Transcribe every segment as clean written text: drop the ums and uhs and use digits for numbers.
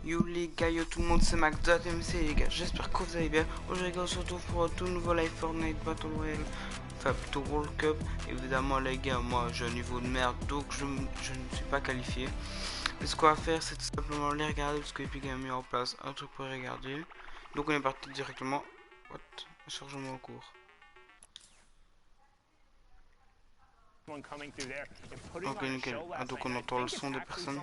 Yo les gars, yo tout le monde, c'est Max.mc les gars, j'espère que vous allez bien. Aujourd'hui on se retrouve pour un tout nouveau live Fortnite Battle Royale, enfin plutôt World Cup. Évidemment les gars, moi j'ai un niveau de merde, donc je ne suis pas qualifié. Et ce qu'on va faire, c'est tout simplement les regarder, parce que Epic a mis en place un truc pour regarder. Donc on est parti directement. What? Chargement en cours. Ok, nickel. Ah, donc on entend le son des personnes.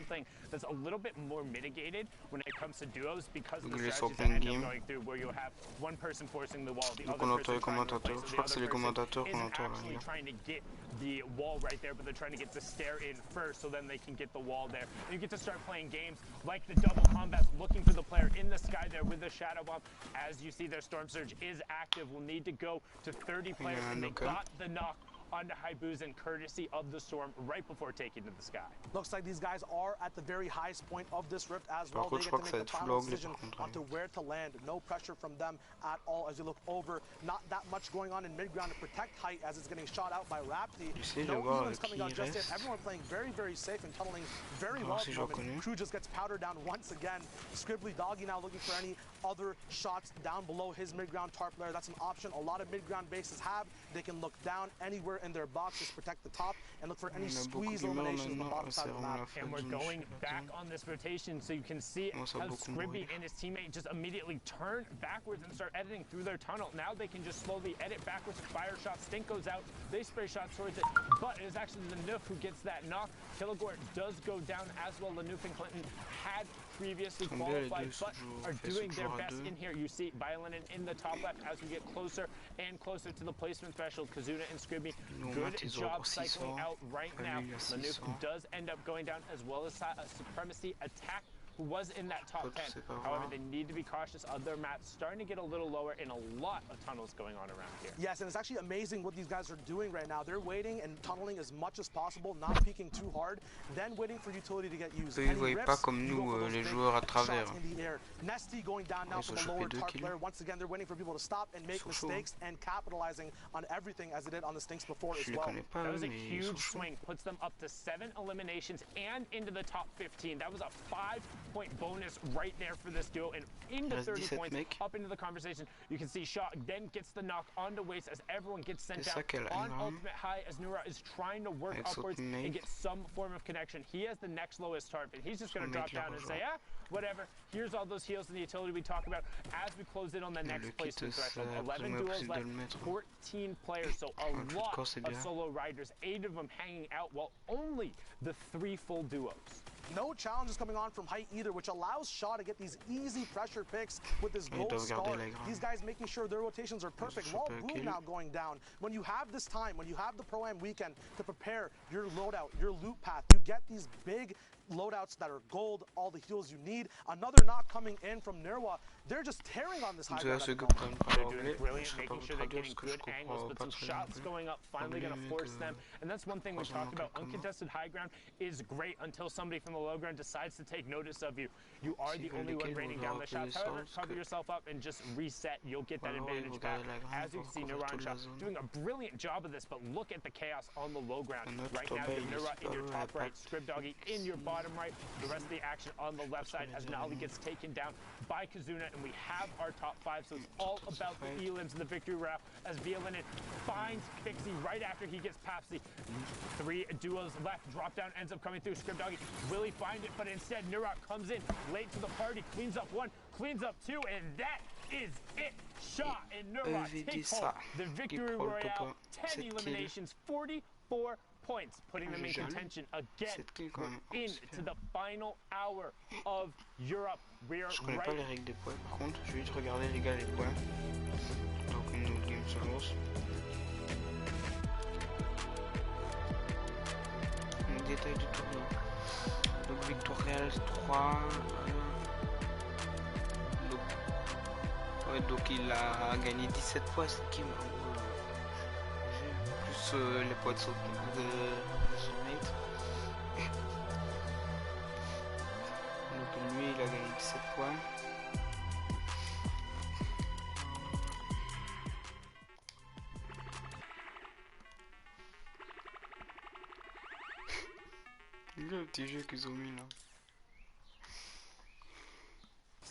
That's a little bit more mitigated when it comes to duos because Donc the les strategies open that end game. up going through where you have one person forcing the wall, the Donc other on entend person les trying to commentateurs. replace, Je so crois the que c'est other les person commentateurs qu'on isn't entend là. actually trying to get the wall right there, but they're trying to get the stair in first so then they can get the wall there. And you get to start playing games like the double combats, looking for the player in the sky there with the shadow bomb. As you see, their storm surge is active. We'll need to go to 30 players, and they got the knock onto Haibuzan courtesy of the storm right before taking to the sky. Looks like these guys are at the very highest point of this rift as well. Contre, They get to make the final decision contre, onto where to land. No pressure from them at all as you look over. Not that much going on in mid-ground to protect height as it's getting shot out by Rapti. No healings coming on just yet. Everyone playing very, very safe and tunneling very well at the moment. Crew just gets powdered down once again. Scribbly Doggy now looking for any other shots down below his mid-ground tarp layer. That's an option a lot of mid-ground bases have. They can look down anywhere in their box, just protect the top and look for any squeeze eliminations on the bottom side of the map. And we're going back on this rotation so you can see how Scribby and his teammate just immediately turn backwards and start editing through their tunnel. Now they can just slowly edit backwards and fire shots. Stink goes out, they spray shots towards it, but it is actually Lanoof who gets that knock. Killigore does go down as well. Lanoof and Clinton had previously qualified, but are doing their best in here. You see Violin in the top left as we get closer and closer to the placement threshold. Kazuna and Scribby, good job cycling out right now. Lanoof does end up going down as well as Supremacy Attack, who was in that top 10. However, they need to be cautious. Other maps starting to get a little lower and a lot of tunnels going on around here. Yes, and it's actually amazing what these guys are doing right now. They're waiting and tunneling as much as possible, not peeking too hard, then waiting for utility to get used. Ils ne voient pas comme nous, les joueurs à travers. Nesty going down now from the lower tarp player. Once again, they're waiting for people to stop and make mistakes and capitalizing on everything as they did on the Stinks before as well. That was a huge swing. Puts them up to 7 eliminations and into the top 15. That was a 5-point bonus right there for this duo and into 30 points up into the conversation. You can see Shaw then gets the knock onto Waste as everyone gets sent down on ultimate high as Nura is trying to work upwards and get some form of connection. He has the next lowest tarp and he's just going to drop down and say, whatever, here's all those heals and the utility we talked about as we close in on the next placement threshold. 11 duos left, 14 players, so a lot of solo riders, 8 of them hanging out while only the 3 full duos. No challenges coming on from height either, which allows Shaw to get these easy pressure picks with this gold star. These guys making sure their rotations are perfect. While Boom now going down. When you have this time, when you have the Pro-Am weekend to prepare your loadout, your loot path, you get these big loadouts that are gold, all the heals you need. Another knock coming in from Nirwa. They're just tearing on this high ground. They're doing brilliant, making sure they're getting good angles, but some shots going up, finally going to force them. And that's one thing we talked about. Uncontested high ground is great until somebody from the low ground decides to take notice of you. You are the only one raining down the shots. However, cover yourself up and just reset. You'll get that advantage back. As you can see, Neuron Shot doing a brilliant job of this, but look at the chaos on the low ground. Right now, you have Nura in your top right, Scrib Doggy in your bottom right. The rest of the action on the left side as Nali gets taken down by Kazuna, and we have our top 5, so it's all about the elims and the victory route as Violinin finds Pixie right after he gets Papsy. 3 duos left, drop down ends up coming through. Scrib Doggy will he find it, but instead Nurok comes in late to the party, cleans up 1, cleans up 2, and that is it. Shaw and Nurok take home the victory royale, 10 eliminations, 44 points, putting them in contention again into the final hour of Europe. We are Je connais pas les règles des points, par contre, je vais vite regarder les gars les points. Donc une autre game se lance. Détail du tournoi. Donc victorial 3. Donc il a gagné 17 points cette game. Plus les points de son mate. Donc lui il a gagné 17 points. Le petit jeu qu'ils ont mis là.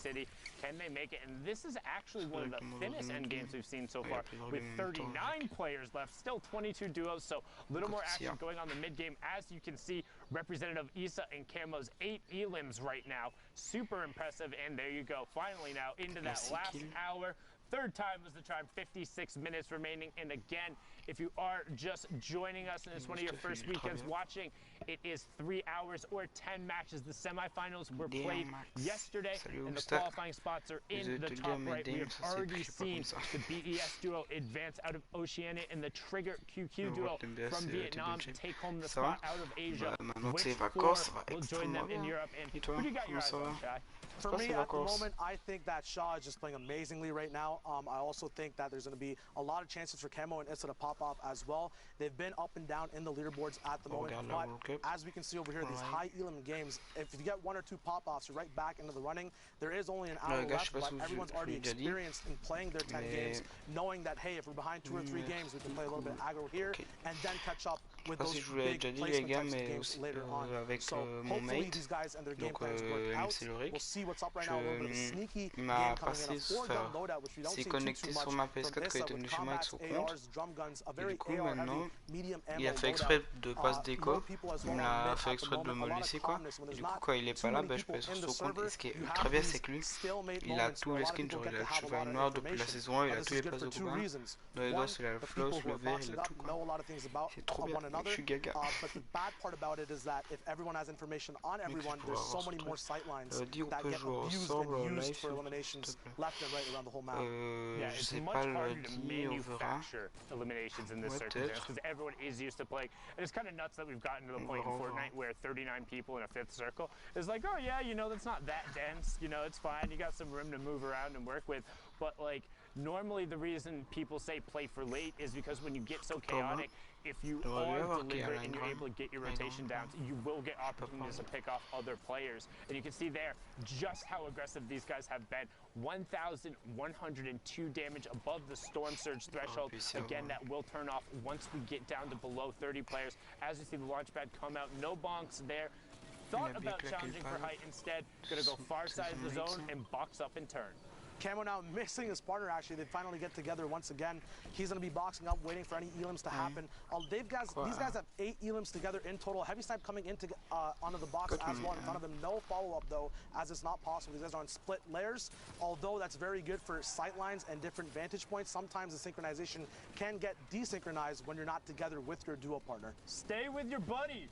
City. Can they make it? And this is actually one of the thinnest end games we've seen so far, with 39 players left, still 22 duos, so a little more action going on the mid game. As you can see, Representative Issa and Camo's 8 elims right now. Super impressive, and there you go. Finally now into that last hour. Third time was the charm, 56 minutes remaining. And again, if you are just joining us and it's one of your first weekends watching, it is 3 hours or 10 matches. The semifinals were played yesterday, and the qualifying spots are in the top right. We have already seen the BES duo advance out of Oceania and the Trigger QQ duo from Vietnam take home the spot out of Asia. Which four will join them in Europe? And who do you got your eyes on, Shai? For me, at the moment, I think that Shaw is just playing amazingly right now. I also think that there's going to be a lot of chances for Camo and Issa to pop off as well. They've been up and down in the leaderboards at the moment, but as we can see over here, these high elim games, if you get 1 or 2 pop-offs, you're right back into the running. There is only an hour left, but everyone's already experienced in playing their 10 games, knowing that, hey, if we're behind 2 or 3 games, we can play a little bit aggro here, and then catch up with those big placement types of games later on. So hopefully these guys and their game plans work out. We'll see what's up right now. A little bit of a sneaky game coming in, a 4-gun loadout, which we don't see too much from Issa, with combats, ARs, drum guns, a very AR-heavy, medium ammo il a fait exprès de pas se déco, il a fait exprès de me laisser quoi, et du coup quand il est pas là, bah, je peux être sur son compte, et ce qui est ultra bien c'est que lui, il a tous les skins, genre il a le cheval noir depuis la saison 1, il a tous les passes de combat, dans les doigts c'est la flosse, le vert, il a tout quoi, c'est trop bien, je suis gaga. But the bad part about it is that if everyone has information on everyone, there's so many more sightlines that get abused and used for eliminations left and right around the whole map. Yeah, it's much harder to manufacture eliminations in this circumstance because everyone is used to playing. And it's kind of nuts that we've gotten to the point in Fortnite where 39 people in a 5th circle is like, oh yeah, you know, that's not that dense, you know, it's fine, you got some room to move around and work with. But like, normally the reason people say play for late is because when you get so chaotic, if you are deliberate and you're able to get your rotation down, you will get opportunities to pick off other players. And you can see there just how aggressive these guys have been. 1,102 damage above the Storm Surge threshold. Again, that will turn off once we get down to below 30 players. As you see the launch pad come out, no bonks there. Thought about challenging for height instead. Gonna go far side of the zone and box up and turn. Camo now missing his partner, actually. They finally get together once again. He's going to be boxing up, waiting for any elims to happen. These guys have 8 elims together in total. Heavy Snipe coming into onto the box as well in front of them. No follow-up, though, as it's not possible. These guys are on split layers, although that's very good for sight lines and different vantage points. Sometimes the synchronization can get desynchronized when you're not together with your duo partner. Stay with your buddy.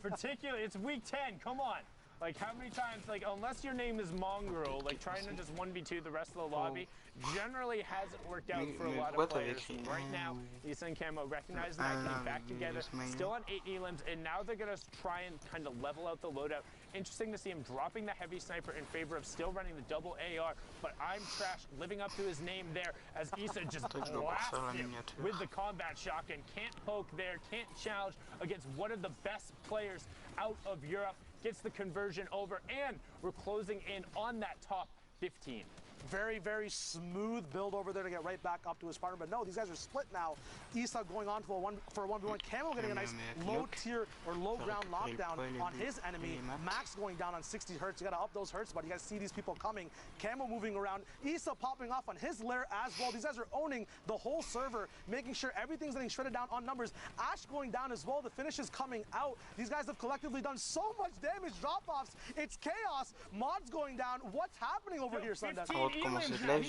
Particularly, it's week 10. Come on. Like, how many times, like, unless your name is Mongrel, like, trying to just 1v2 the rest of the lobby generally hasn't worked out for a lot of players. Right now, Issa and Camo recognizing that, getting back together, still on 8 elims, and now they're going to try and kind of level out the loadout. Interesting to see him dropping the heavy sniper in favor of still running the double AR, but I'm Trash living up to his name there as Issa just blasts him with the combat shotgun. Can't poke there, can't challenge against one of the best players out of Europe. Gets the conversion over, and we're closing in on that top 15. Very, very smooth build over there to get right back up to his partner. But no, these guys are split now. Issa going on for a 1v1. Camo getting a nice low-tier or low-ground knockdown on his enemy. Max going down on 60 hertz. You got to up those hertz, but you guys see these people coming. Camo moving around. Issa popping off on his lair as well. These guys are owning the whole server, making sure everything's getting shredded down on numbers. Ash going down as well. The finish is coming out. These guys have collectively done so much damage. Drop-offs. It's chaos. Mods going down. What's happening over here, Sunday? He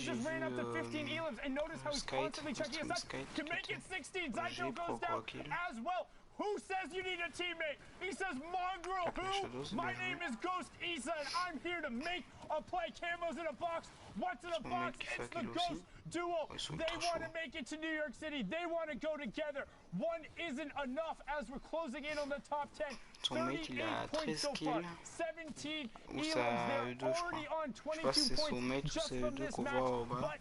just ran up to 15 elims, and notice how he's constantly checking us up to make it 16. Zyto goes down as well. Who says you need a teammate? He says Mongrel. Who? My name is Ghost Issa, and I'm here to make a play. Camo's in a box. What's in a box? It's the Ghost duo. They want to make it to New York City. They want to go together. One isn't enough as we're closing in on the top 10. 38 points so far. 17 elims. They're already on 22 points just from this match. But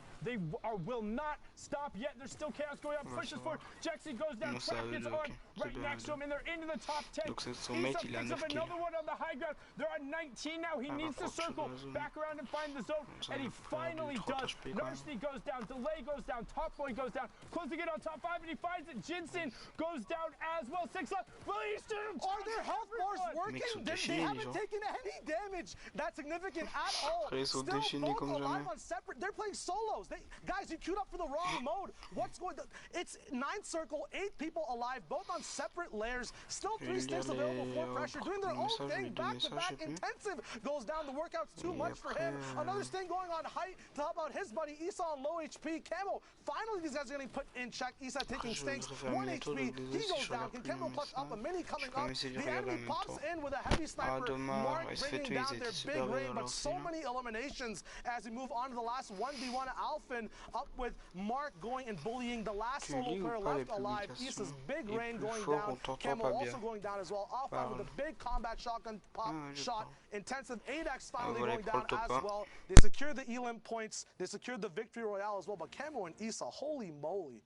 will not stop yet. There's still chaos going on. Pushes forward. Jexy goes down. Trap gets on right next to him, and they're into the top 10. Isa picks up another one on the high ground. They're on 19 now. He needs to circle back around and find the zone, and he finally does. Narshti goes down. Delay goes down. Top Boy goes down. Closing in on top 5, and he finds it. Jinsen goes down as well. 6 left. Are their health bars working? They haven't taken any damage that's significant at all. Still both alive on separate. They're playing solos. Guys, you queued up for the wrong mode. What's going on? It's 9th circle, 8 people alive, both on separate layers. Still 3 sticks available for pressure, doing their own thing. Back-to-back intensive goes down. The workout's too much for him. Another sting going on height to help out his buddy Isa on low HP. Camo, finally these guys are getting put in check. Isa taking stinks, 1 HP. He goes down. Can Camo clutch up a mini coming up? The enemy pops in with a heavy sniper. Mark bringing down their big rain, but so many eliminations as we move on to the last 1v1. Alphen up with Mark going and bullying the last solo player left alive. Isa's big rain going down. Camo also going down as well. Alphen with a big combat shotgun pop shot. Intensive 8x finally going down as well. They secure the Elim points. They secured the victory royale as well. But Camo and Isa, holy moly.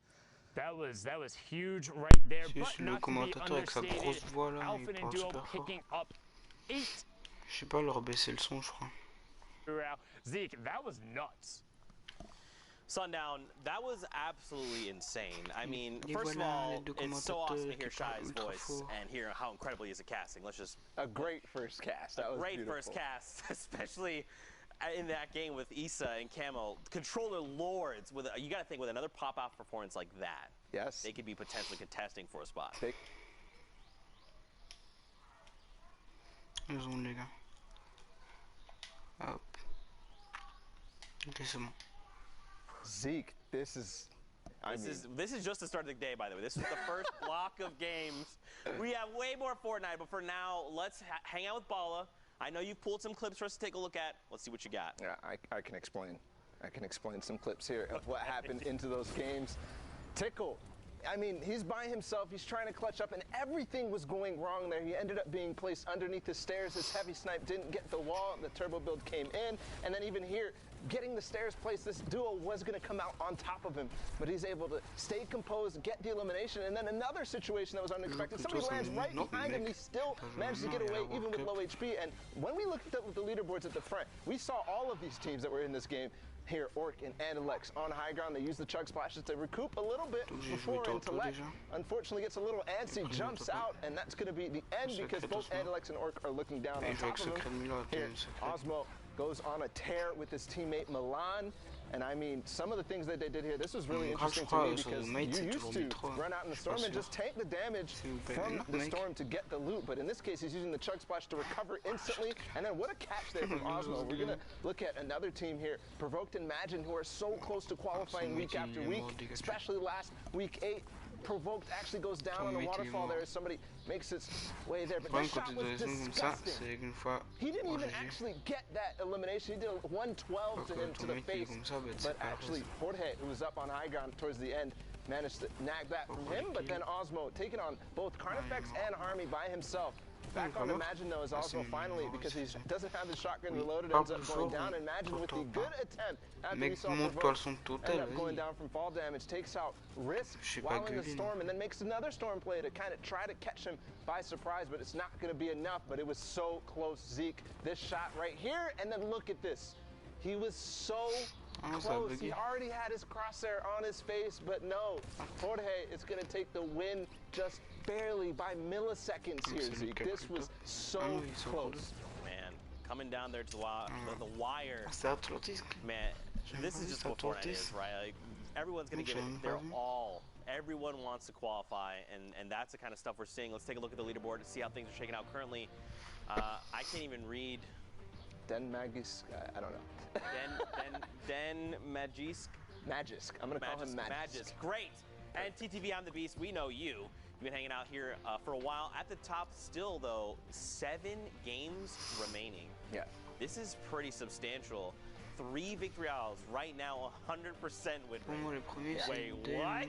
That was huge right there, but not to be understated. Alphen and Duo picking up 8. Je sais pas leur baisser le son, je crois. Zeke, that was nuts. Sundown, that was absolutely insane. I mean, first of all, it's so awesome to hear Shy's voice and hear how incredible he is at casting. Let's just a great first cast. That was great beautiful. First cast, especially in that game with Isa and Camo. Controller Lords with you got to think with another pop-out performance like that. Yes, they could be potentially contesting for a spot. Ils ont les gars. Hop. Ok, c'est bon. Zeke, this is just the start of the day, by the way. This is the first block of games. We have way more Fortnite, but for now, let's hang out with Bala. I know you've pulled some clips for us to take a look at. Let's see what you got. Yeah, I can explain. I can explain some clips here of what happened into those games. Tickle. I mean, he's by himself. He's trying to clutch up, and everything was going wrong there. He ended up being placed underneath the stairs. His heavy snipe didn't get the wall. The turbo build came in, and then even here, getting the stairs placed, this duo was going to come out on top of him, but he's able to stay composed, get the elimination, and then another situation that was unexpected. Somebody lands right behind him. He still managed to get away, even with low HP. And when we looked at the leaderboards at the front, we saw all of these teams that were in this game. Here, Orc and Alex on high ground. They use the chug splashes to recoup a little bit before Intellect unfortunately gets a little antsy, jumps out, and that's going to be the end because both Alex and Orc are looking down on top of him. Here, Osmo goes on a tear with his teammate Milan. And I mean, some of the things that they did here, this was really interesting to me because you used to run out in the storm and just tank the damage from the storm to get the loot. But in this case, he's using the chug splash to recover instantly. And then what a catch there from Osmo. We're going to look at another team here, Provoked and Imagine, who are so close to qualifying week after week, especially last week 8. Provoked actually goes down on the waterfall there as somebody makes its way there, but that shot was disgusting. He didn't even actually get that elimination. He did a 112 to him to the face, but actually Jorge, who was up on high ground towards the end, managed to nag that from him, but then Osmo taking on both Carnifex and Harmy by himself. Back on Imagine though is Osmo finally, because he doesn't have his shotgun reloaded, ends up going down. Imagine with the good attempt after we saw Provoked end up going down from fall damage, takes out Risk while in the storm, and then makes another storm play to kind of try to catch him by surprise, but it's not going to be enough. But it was so close, Zeke. This shot right here, and then look at this. He was so close. He already had his crosshair on his face, but no. Jorge is going to take the win just barely by milliseconds here, Zeke. This was so close. Man, coming down there to the wire. Man, this is just what Fortnite is, right? Like, everyone's going to give it their all. Everyone wants to qualify, and that's the kind of stuff we're seeing. Let's take a look at the leaderboard to see how things are shaking out currently. I can't even read. Den Magisk, I don't know. Den Magisk? Magisk. I'm going to call him Magisk. Great. And TTV, I'm the Beast. We know you. You've been hanging out here for a while. At the top still, though, 7 games remaining. Yeah. This is pretty substantial. 3 victory royales right now, 100% win rate. Wait, what?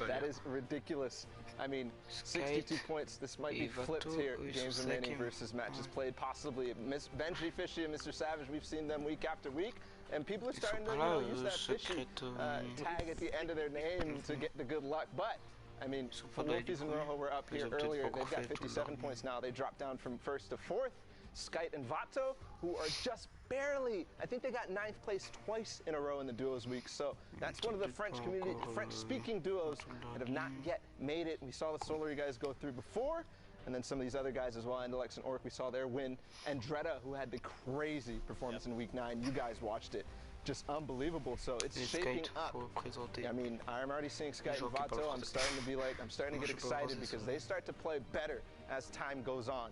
That is ridiculous. I mean, 62 points. This might be flipped here. Games remaining versus matches played. Possibly Benji, Fishy, and Mr. Savage. We've seen them week after week. and people are starting to use that fishy tag at the end of their name to get the good luck. But I mean, Wolfies and Rojo were up here earlier. They've got 57 points now. They dropped down from 1st to 4th. Skite and Vato, who are just barely, I think they got 9th place twice in a row in the duos week. So that's one of the French-speaking duos that have not yet made it. We saw the Solary guys go through before, and then some of these other guys as well. Andalex and Orc, we saw their win. And Dreda, who had the crazy performance in week 9. You guys watched it. Just unbelievable. So it's shaping up. I mean, I'm already seeing Skite and Vato. I'm starting to get excited because they start to play better as time goes on.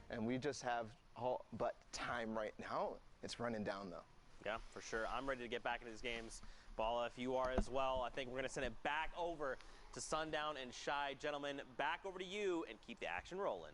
And we just have all but time right now. It's running down, though. Yeah, for sure. I'm ready to get back into these games. Bala, if you are as well, I think we're going to send it back over to Sundown and Shy. Gentlemen, back over to you and keep the action rolling.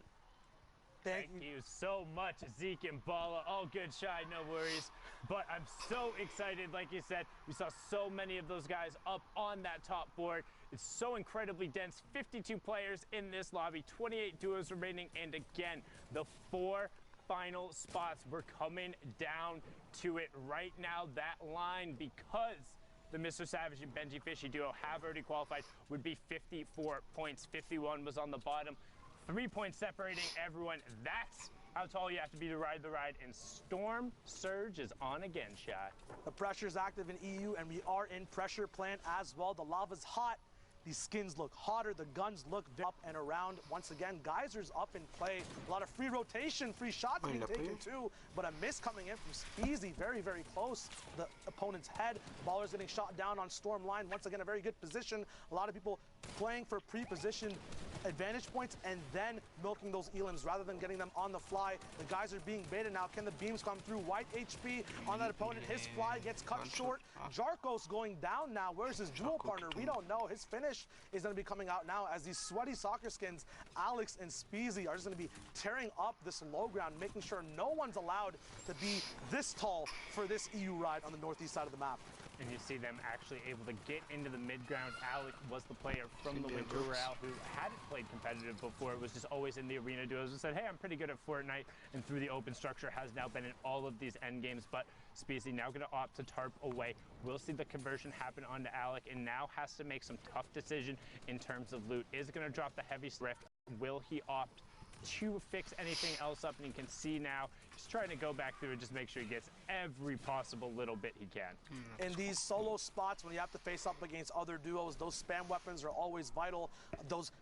Thank you so much, Zeke and Bala. All good, Shy, no worries. But I'm so excited. Like you said, we saw so many of those guys up on that top board. It's so incredibly dense. 52 players in this lobby, 28 duos remaining. And again, the 4 final spots. We're coming down to it right now. That line, because the Mr. Savage and Benji Fishy duo have already qualified, would be 54 points. 51 was on the bottom. 3 points separating everyone. That's how tall you have to be to ride the ride. And Storm Surge is on again, Shy. The pressure's active in EU, and we are in pressure plant as well. The lava's hot. These skins look hotter. The guns look up and around. Once again, Geyser's up in play. A lot of free rotation, free shots being taken too. But a miss coming in from Speezy, very, very close. The opponent's head. Baller's getting shot down on Storm line. Once again, a very good position. A lot of people playing for pre-positioned advantage points and then milking those elims rather than getting them on the fly. The guys are being baited now. Can the beams come through? White HP on that opponent. His fly gets cut short. Jarkos going down now. Where's his dual partner? We don't know. His finish is going to be coming out now as these sweaty soccer skins, Alex and Speezy, are just going to be tearing up this low ground, making sure no one's allowed to be this tall for this EU ride on the northeast side of the map. And you see them actually able to get into the mid-ground. Alec was the player from the Winter Royale who hadn't played competitive before, was just always in the arena duos and said, hey, I'm pretty good at Fortnite, and through the open structure has now been in all of these end games. But Speezy now going to opt to tarp away. We'll see the conversion happen onto Alec, and now has to make some tough decision in terms of loot. Is going to drop the heavy rift. Will he opt to fix anything else up? And you can see now he's trying to go back through and just make sure he gets every possible little bit he can. In these solo spots, when you have to face up against other duos, those spam weapons are always vital.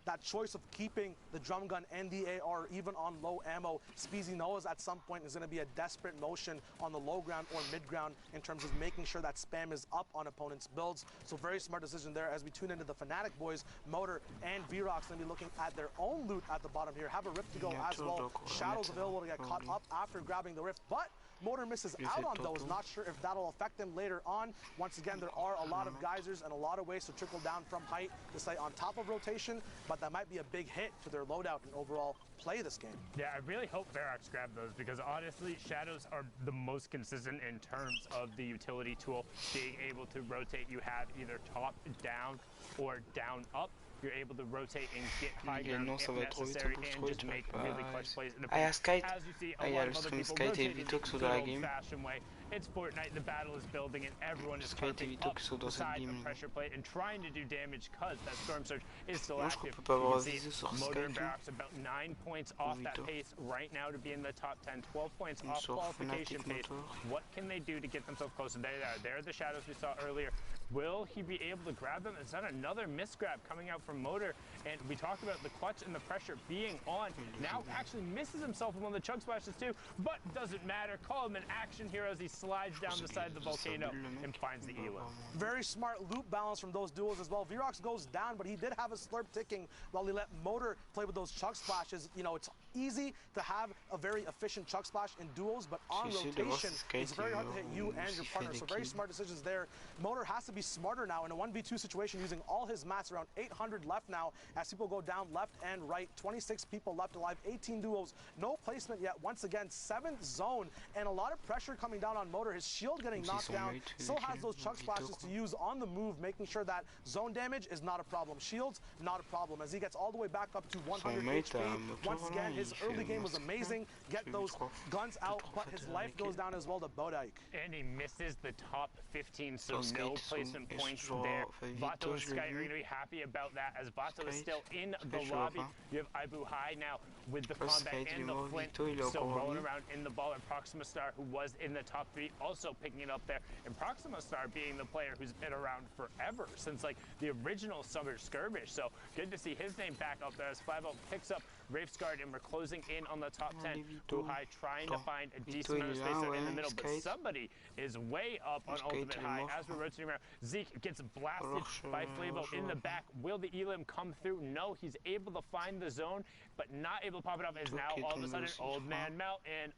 That choice of keeping the drum gun and the AR even on low ammo, Speezy knows at some point is going to be a desperate motion on the low ground or mid ground in terms of making sure that spam is up on opponents' builds. So very smart decision there as we tune into the Fnatic boys. Motor and Vrox going to be looking at their own loot at the bottom here. Have a rift to go as well. Shadows available to get caught up after grabbing the rift, but Motor misses out on those. Not sure if that'll affect him later on. Once again, there are a lot of geysers and a lot of ways to trickle down from height to stay on top of rotation, but that might be a big hit to their loadout and overall play this game. Yeah, I really hope Vrox grabbed those because honestly, Shadows are the most consistent in terms of the utility tool. Being able to rotate, you have either top down or down up. You're able to rotate and get high ground if necessary and just make really clutch plays in the paint. As you see, a lot of other people rotating the good old-fashioned way. It's Fortnite, the battle is building, and everyone is carving up beside the pressure plate and trying to do damage because that Storm Surge is still active. You can see Motor and Vrox about 9 points off that pace right now to be in the top 10, 12 points off qualification pace. What can they do to get themselves closer? There are the Shadows we saw earlier. Will he be able to grab them? Is that another misgrab coming out from Motor? And we talked about the clutch and the pressure being on. Now actually misses himself in one of the chug splashes too, but doesn't matter. Call him an action hero as he slides down the side of the volcano and finds the Elam. Very smart loop balance from those duels as well. Vrox goes down, but he did have a slurp ticking while he let Motor play with those chug splashes. You know, it's easy to have a very efficient chug splash in duels, but on rotation, it's very hard to hit you and your partner. So very smart decisions there. Motor has to be smarter now in a 1v2 situation, using all his mats. Around 800 left now as people go down left and right. 26 people left alive, 18 duos, no placement yet. Once again, 7th zone and a lot of pressure coming down on Motor. His shield getting knocked down, still has those chug splashes to use on the move, making sure that zone damage is not a problem. Shields, not a problem as he gets all the way back up to 100 HP. Once again, his His early game was amazing. Get those guns out, but his life goes down as well to Bodike. And he misses the top 15, so no placement points there. Vato and Sky are going to be happy about that, as Vato is still in the lobby. You have Ibu High now with the combat and the flint, still rolling around in the ball. And Proxima Star, who was in the top 3, also picking it up there. And Proxima Star being the player who's been around forever, since like the original Summer Skirmish. So good to see his name back up there as 5-0 picks up Rafesguard, and we're closing in on the top 10. Ibu High trying to find a decent amount of space there in the middle, but somebody is way up on Ultimate High as we're rotating around. Zeke gets blasted by Flavo in the back. Will the Elim come through? No, he's able to find the zone, but not able to pop it up, as now all of a sudden Old Man Mountain.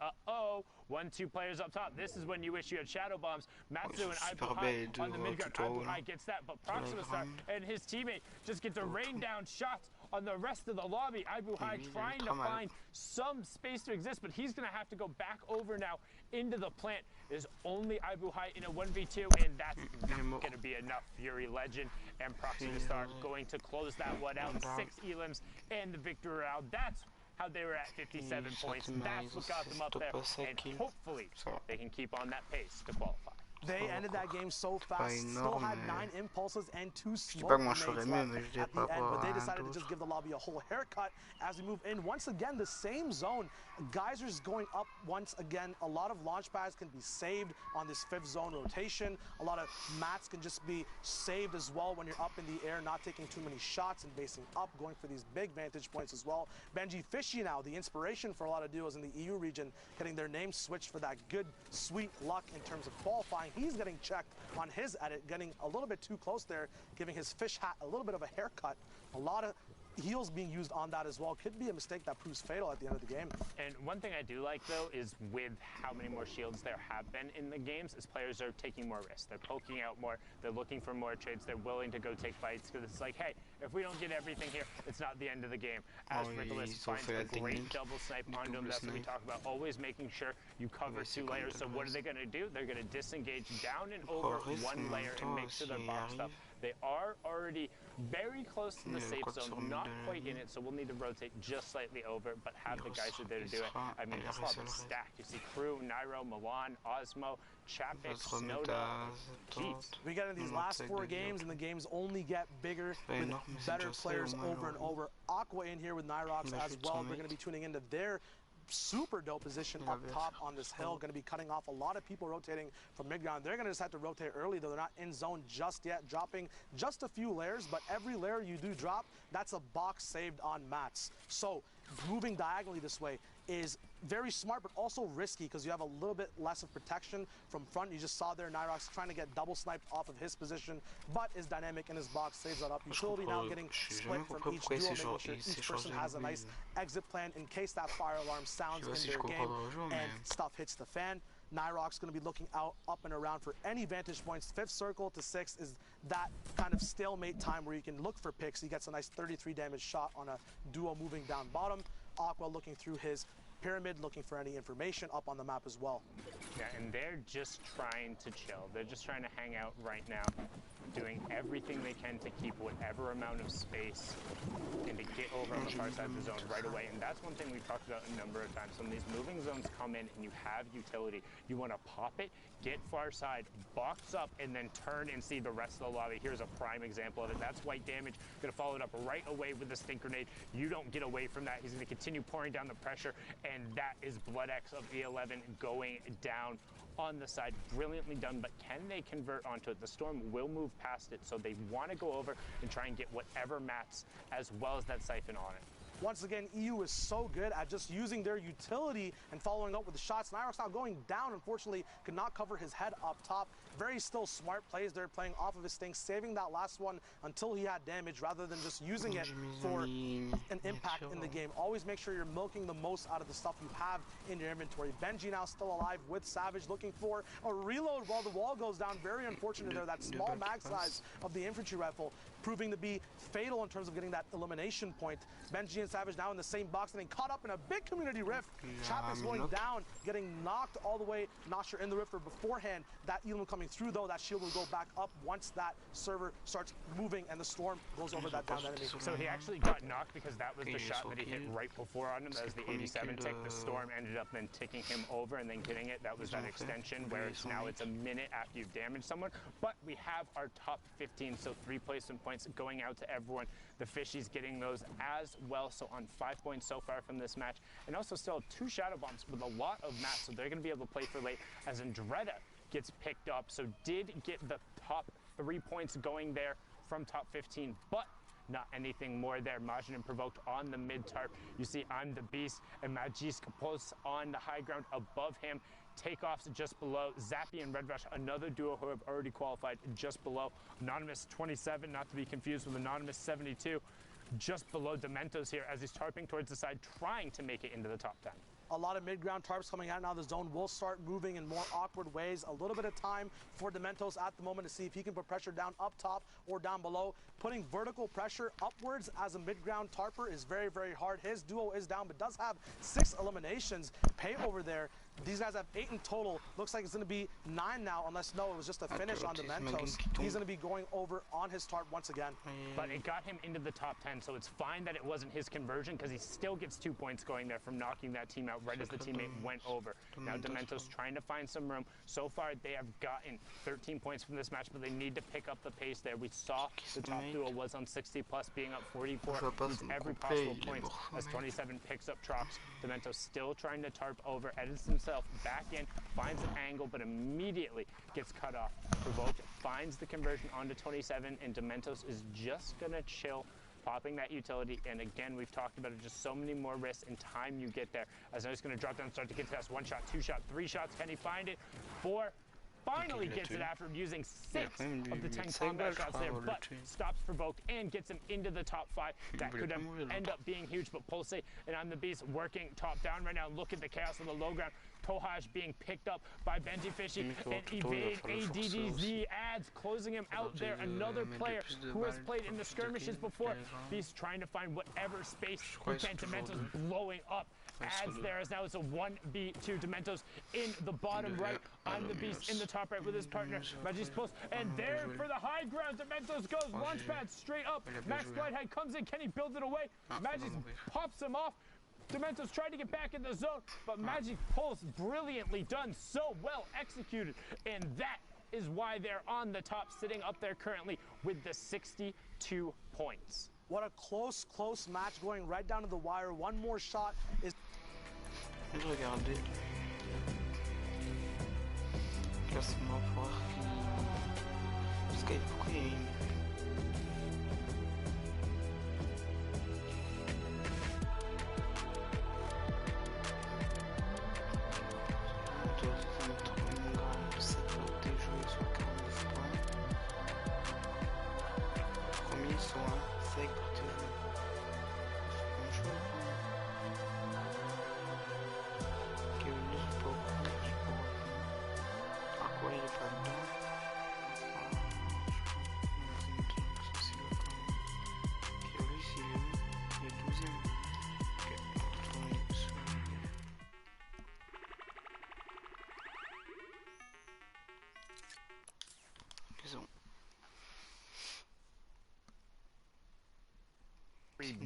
1-2 players up top. This is when you wish you had Shadow Bombs. Matsu and Ibu High on the mid ground. Ibu High gets that, but Proxima Star and his teammate just get to rain down shots on the rest of the lobby. Ibu High trying to find some space to exist, but he's going to have to go back over now into the plant. There's only Ibu High in a 1v2, and that's not going to be enough. Fury Legend and Proxima Star going to close that one out. 6 elims and the victory round. That's how they were at 57 points. That's what got them up there, and hopefully they can keep on that pace to qualify. They ended that game so fast, still had 9 impulses and 2 smoke grenades left at the end, but they decided to just give the lobby a whole haircut as we move in. Once again, the same zone. Geysers going up once again. A lot of launch pads can be saved on this 5th zone rotation. A lot of mats can just be saved as well when you're up in the air, not taking too many shots and basing up, going for these big vantage points as well. Benji Fishy now, the inspiration for a lot of duos in the EU region, getting their name switched for that good, sweet luck in terms of qualifying. He's getting checked on his edit, getting a little bit too close there, giving his fish hat a little bit of a haircut. A lot of heals being used on that as well. Could be a mistake that proves fatal at the end of the game. And one thing I do like, though, is with how many more shields there have been in the games, is players are taking more risks. They're poking out more. They're looking for more trades. They're willing to go take fights, because it's like, hey, if we don't get everything here, it's not the end of the game. As Nicholas finds a great double snipe onto him. That's what we talk about, always making sure you cover 2 layers. So what are they going to do? They're going to disengage down and over 1 layer and make sure they're boxed up. They are already very close to the safe zone, not quite in it, so we'll need to rotate just slightly over, but have the guys who are there to do it. I mean, this lobby's stacked. You see Crew, Nairo, Milan, Osmo, Chapik, Snowda. Jeez. We get in these last 4 games, and the games only get bigger with better players over and over. Aqua in here with Nyrox as well. We're going to be tuning into their super dope position up top on this hill. Going to be cutting off a lot of people rotating from mid ground. They're going to just have to rotate early, though. They're not in zone just yet, dropping just a few layers, but every layer you do drop, that's a box saved on mats. So moving diagonally this way is very smart, but also risky, because you have a little bit less of protection from front. You just saw there Nyrox trying to get double sniped off of his position, but is dynamic in his box, saves that up. Utility now getting split from each duo, making sure each person has a nice exit plan in case that fire alarm sounds in their game and stuff hits the fan. Nyrox going to be looking out, up and around for any vantage points. 5th circle to 6th is that kind of stalemate time where you can look for picks. He gets a nice 33 damage shot on a duo moving down bottom. Aqua looking through his pyramid, looking for any information up on the map as well. Yeah, and they're just trying to chill. They're just trying to hang out right now, doing everything they can to keep whatever amount of space and to get over on the far side of the zone right away. And that's one thing we've talked about a number of times. When these moving zones come in and you have utility, you want to pop it, get far side, box up, and then turn and see the rest of the lobby. Here's a prime example of it. That's white damage. Going to follow it up right away with the stink grenade. You don't get away from that. He's going to continue pouring down the pressure, and that is Blood X of E11 going down on the side. Brilliantly done, but can they convert onto it? The Storm will move past it, so they want to go over and try and get whatever mats as well as that siphon on it. Once again, EU is so good at just using their utility and following up with the shots. Nyrox now going down, unfortunately, could not cover his head up top. Very still smart plays there, playing off of his thing, saving that last one until he had damage rather than just using it for an impact in the game. Always make sure you're milking the most out of the stuff you have in your inventory. Benji now still alive with Savage, looking for a reload while the wall goes down. Very unfortunate there, that small mag size of the infantry rifle. proving to be fatal in terms of getting that elimination point. Benji and Savage now in the same box, getting caught up in a big community rift. Chap is going down, getting knocked all the way. Not sure in the rift or beforehand. That Elam coming through though, that shield will go back up once that server starts moving and the storm goes over that down enemy. So he actually got knocked because that was the shot that he hit right before on him. That was the 87 tick. The storm ended up then ticking him over and then getting it. That was that extension where now it's a minute after you've damaged someone. But we have our top 15, so 3 placement points going out to everyone. The Fishies getting those as well, so on 5 points so far from this match. And also still 2 Shadow Bombs with a lot of mats, so they're going to be able to play for late as Andretta gets picked up. So did get the top 3 points going there from top 15, but not anything more there. Majin provoked on the mid tarp. You see I'm the Beast and Magisk Pulse on the high ground above him. Takeoffs just below. Zappy and Red Rush, another duo who have already qualified, just below. Anonymous 27, not to be confused with Anonymous 72, just below Dementos here as he's tarping towards the side, trying to make it into the top 10. A lot of mid-ground tarps coming out now. The zone will start moving in more awkward ways. A little bit of time for Dementos at the moment to see if he can put pressure down up top or down below. Putting vertical pressure upwards as a mid-ground tarper is very, very hard. His duo is down, but does have 6 eliminations. Pay over there. These guys have 8 in total. Looks like it's going to be 9 now, unless no, it was just a finish on Dementos. He's going to be going over on his tarp once again. But it got him into the top 10, so it's fine that it wasn't his conversion because he still gets 2 points going there from knocking that team out right as the teammate went over. Now Dementos trying to find some room. So far they have gotten 13 points from this match, but they need to pick up the pace there. We saw the top duo was on 60 plus, being up 44 with every possible point as 27 picks up Trox. Dementos still trying to tarp over, edits himself back in, finds an angle, but immediately gets cut off. Provoked finds the conversion onto 27, and Dementos is just gonna chill, popping that utility. And again, we've talked about it, just so many more risks and time you get there. As now he's gonna drop down, start to get test. 1 shot, 2 shot, 3 shots. Can he find it? 4. Finally gets it after using 6 of the 10 combat shots there, but stops Provoked and gets him into the top 5. That could end up being huge, but Pulse and I'm the Beast working top down right now. Look at the chaos on the low ground. Tohaj being picked up by Benji Fishy and evade ADDZ ads, closing him out there. Another player who has played in the skirmishes before. Beast trying to find whatever space he can. Dementos blowing up ads there as now it's a 1v2. Dementos in the bottom right. I'm the Beast in the top right with his partner Magisk Pulse, and there for the high ground Dementos goes. Launch pad straight up. Max Blighthead comes in. Can he build it away? Magisk pops him off. Dementos tried to get back in the zone, but Magisk Pulse brilliantly done, so well executed, and that is why they're on the top, sitting up there currently with the 62 points. What a close match going right down to the wire. One more shot is... Regardez. Classement pour voir qui... Skype, pourquoi il y a une...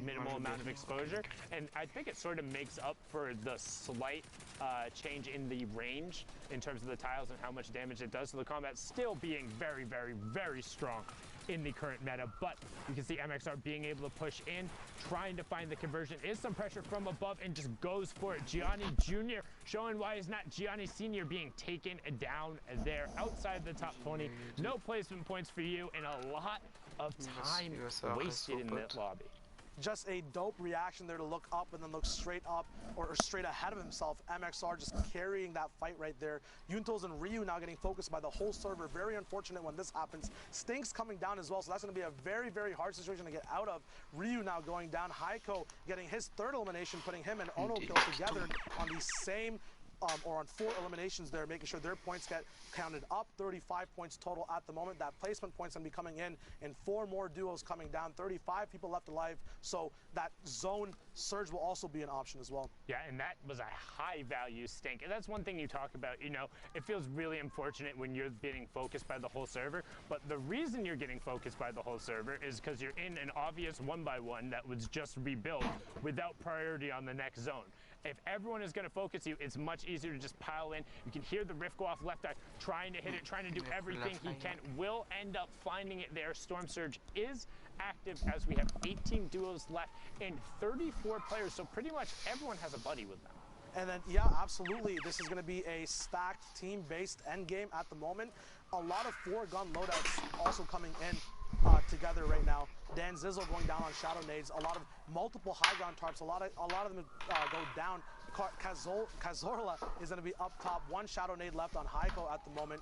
Minimal amount of exposure, and I think it sort of makes up for the slight change in the range in terms of the tiles and how much damage it does. So the combat still being very, very, very strong in the current meta, but you can see MXR being able to push in, trying to find the conversion. Is some pressure from above and just goes for it. Gianni Jr. showing why he's not Gianni Sr. being taken down there outside the top 20. No placement points for you and a lot of time wasted in that lobby. Just a dope reaction there to look up and then look straight up or straight ahead of himself. MXR just carrying that fight right there. Yuntos and Ryu now getting focused by the whole server. Very unfortunate when this happens. Stinks coming down as well, so that's going to be a very, very hard situation to get out of. Ryu now going down. Heiko getting his 3rd elimination, putting him and Ono kill together on the same or on 4 eliminations there, making sure their points get counted up. 35 points total at the moment. That placement point's going to be coming in, and 4 more duos coming down. 35 people left alive, so that zone surge will also be an option as well. Yeah, and that was a high-value stink. And that's one thing you talk about, you know, it feels really unfortunate when you're getting focused by the whole server, but the reason you're getting focused by the whole server is because you're in an obvious 1x1 that was just rebuilt without priority on the next zone. If everyone is going to focus you, it's much easier to just pile in. You can hear the Rift go off left eye, trying to hit it, trying to do everything he can. Will end up finding it there. Storm Surge is active as we have 18 duos left and 34 players, so pretty much everyone has a buddy with them. And then, yeah, absolutely, this is going to be a stacked team-based endgame at the moment. A lot of 4-gun loadouts also coming in together right now. Dan Zizzle going down on Shadow Nades. A lot of multiple high ground tarps. A lot of them go down. Cazorla is going to be up top. 1 Shadow Nade left on Heiko at the moment.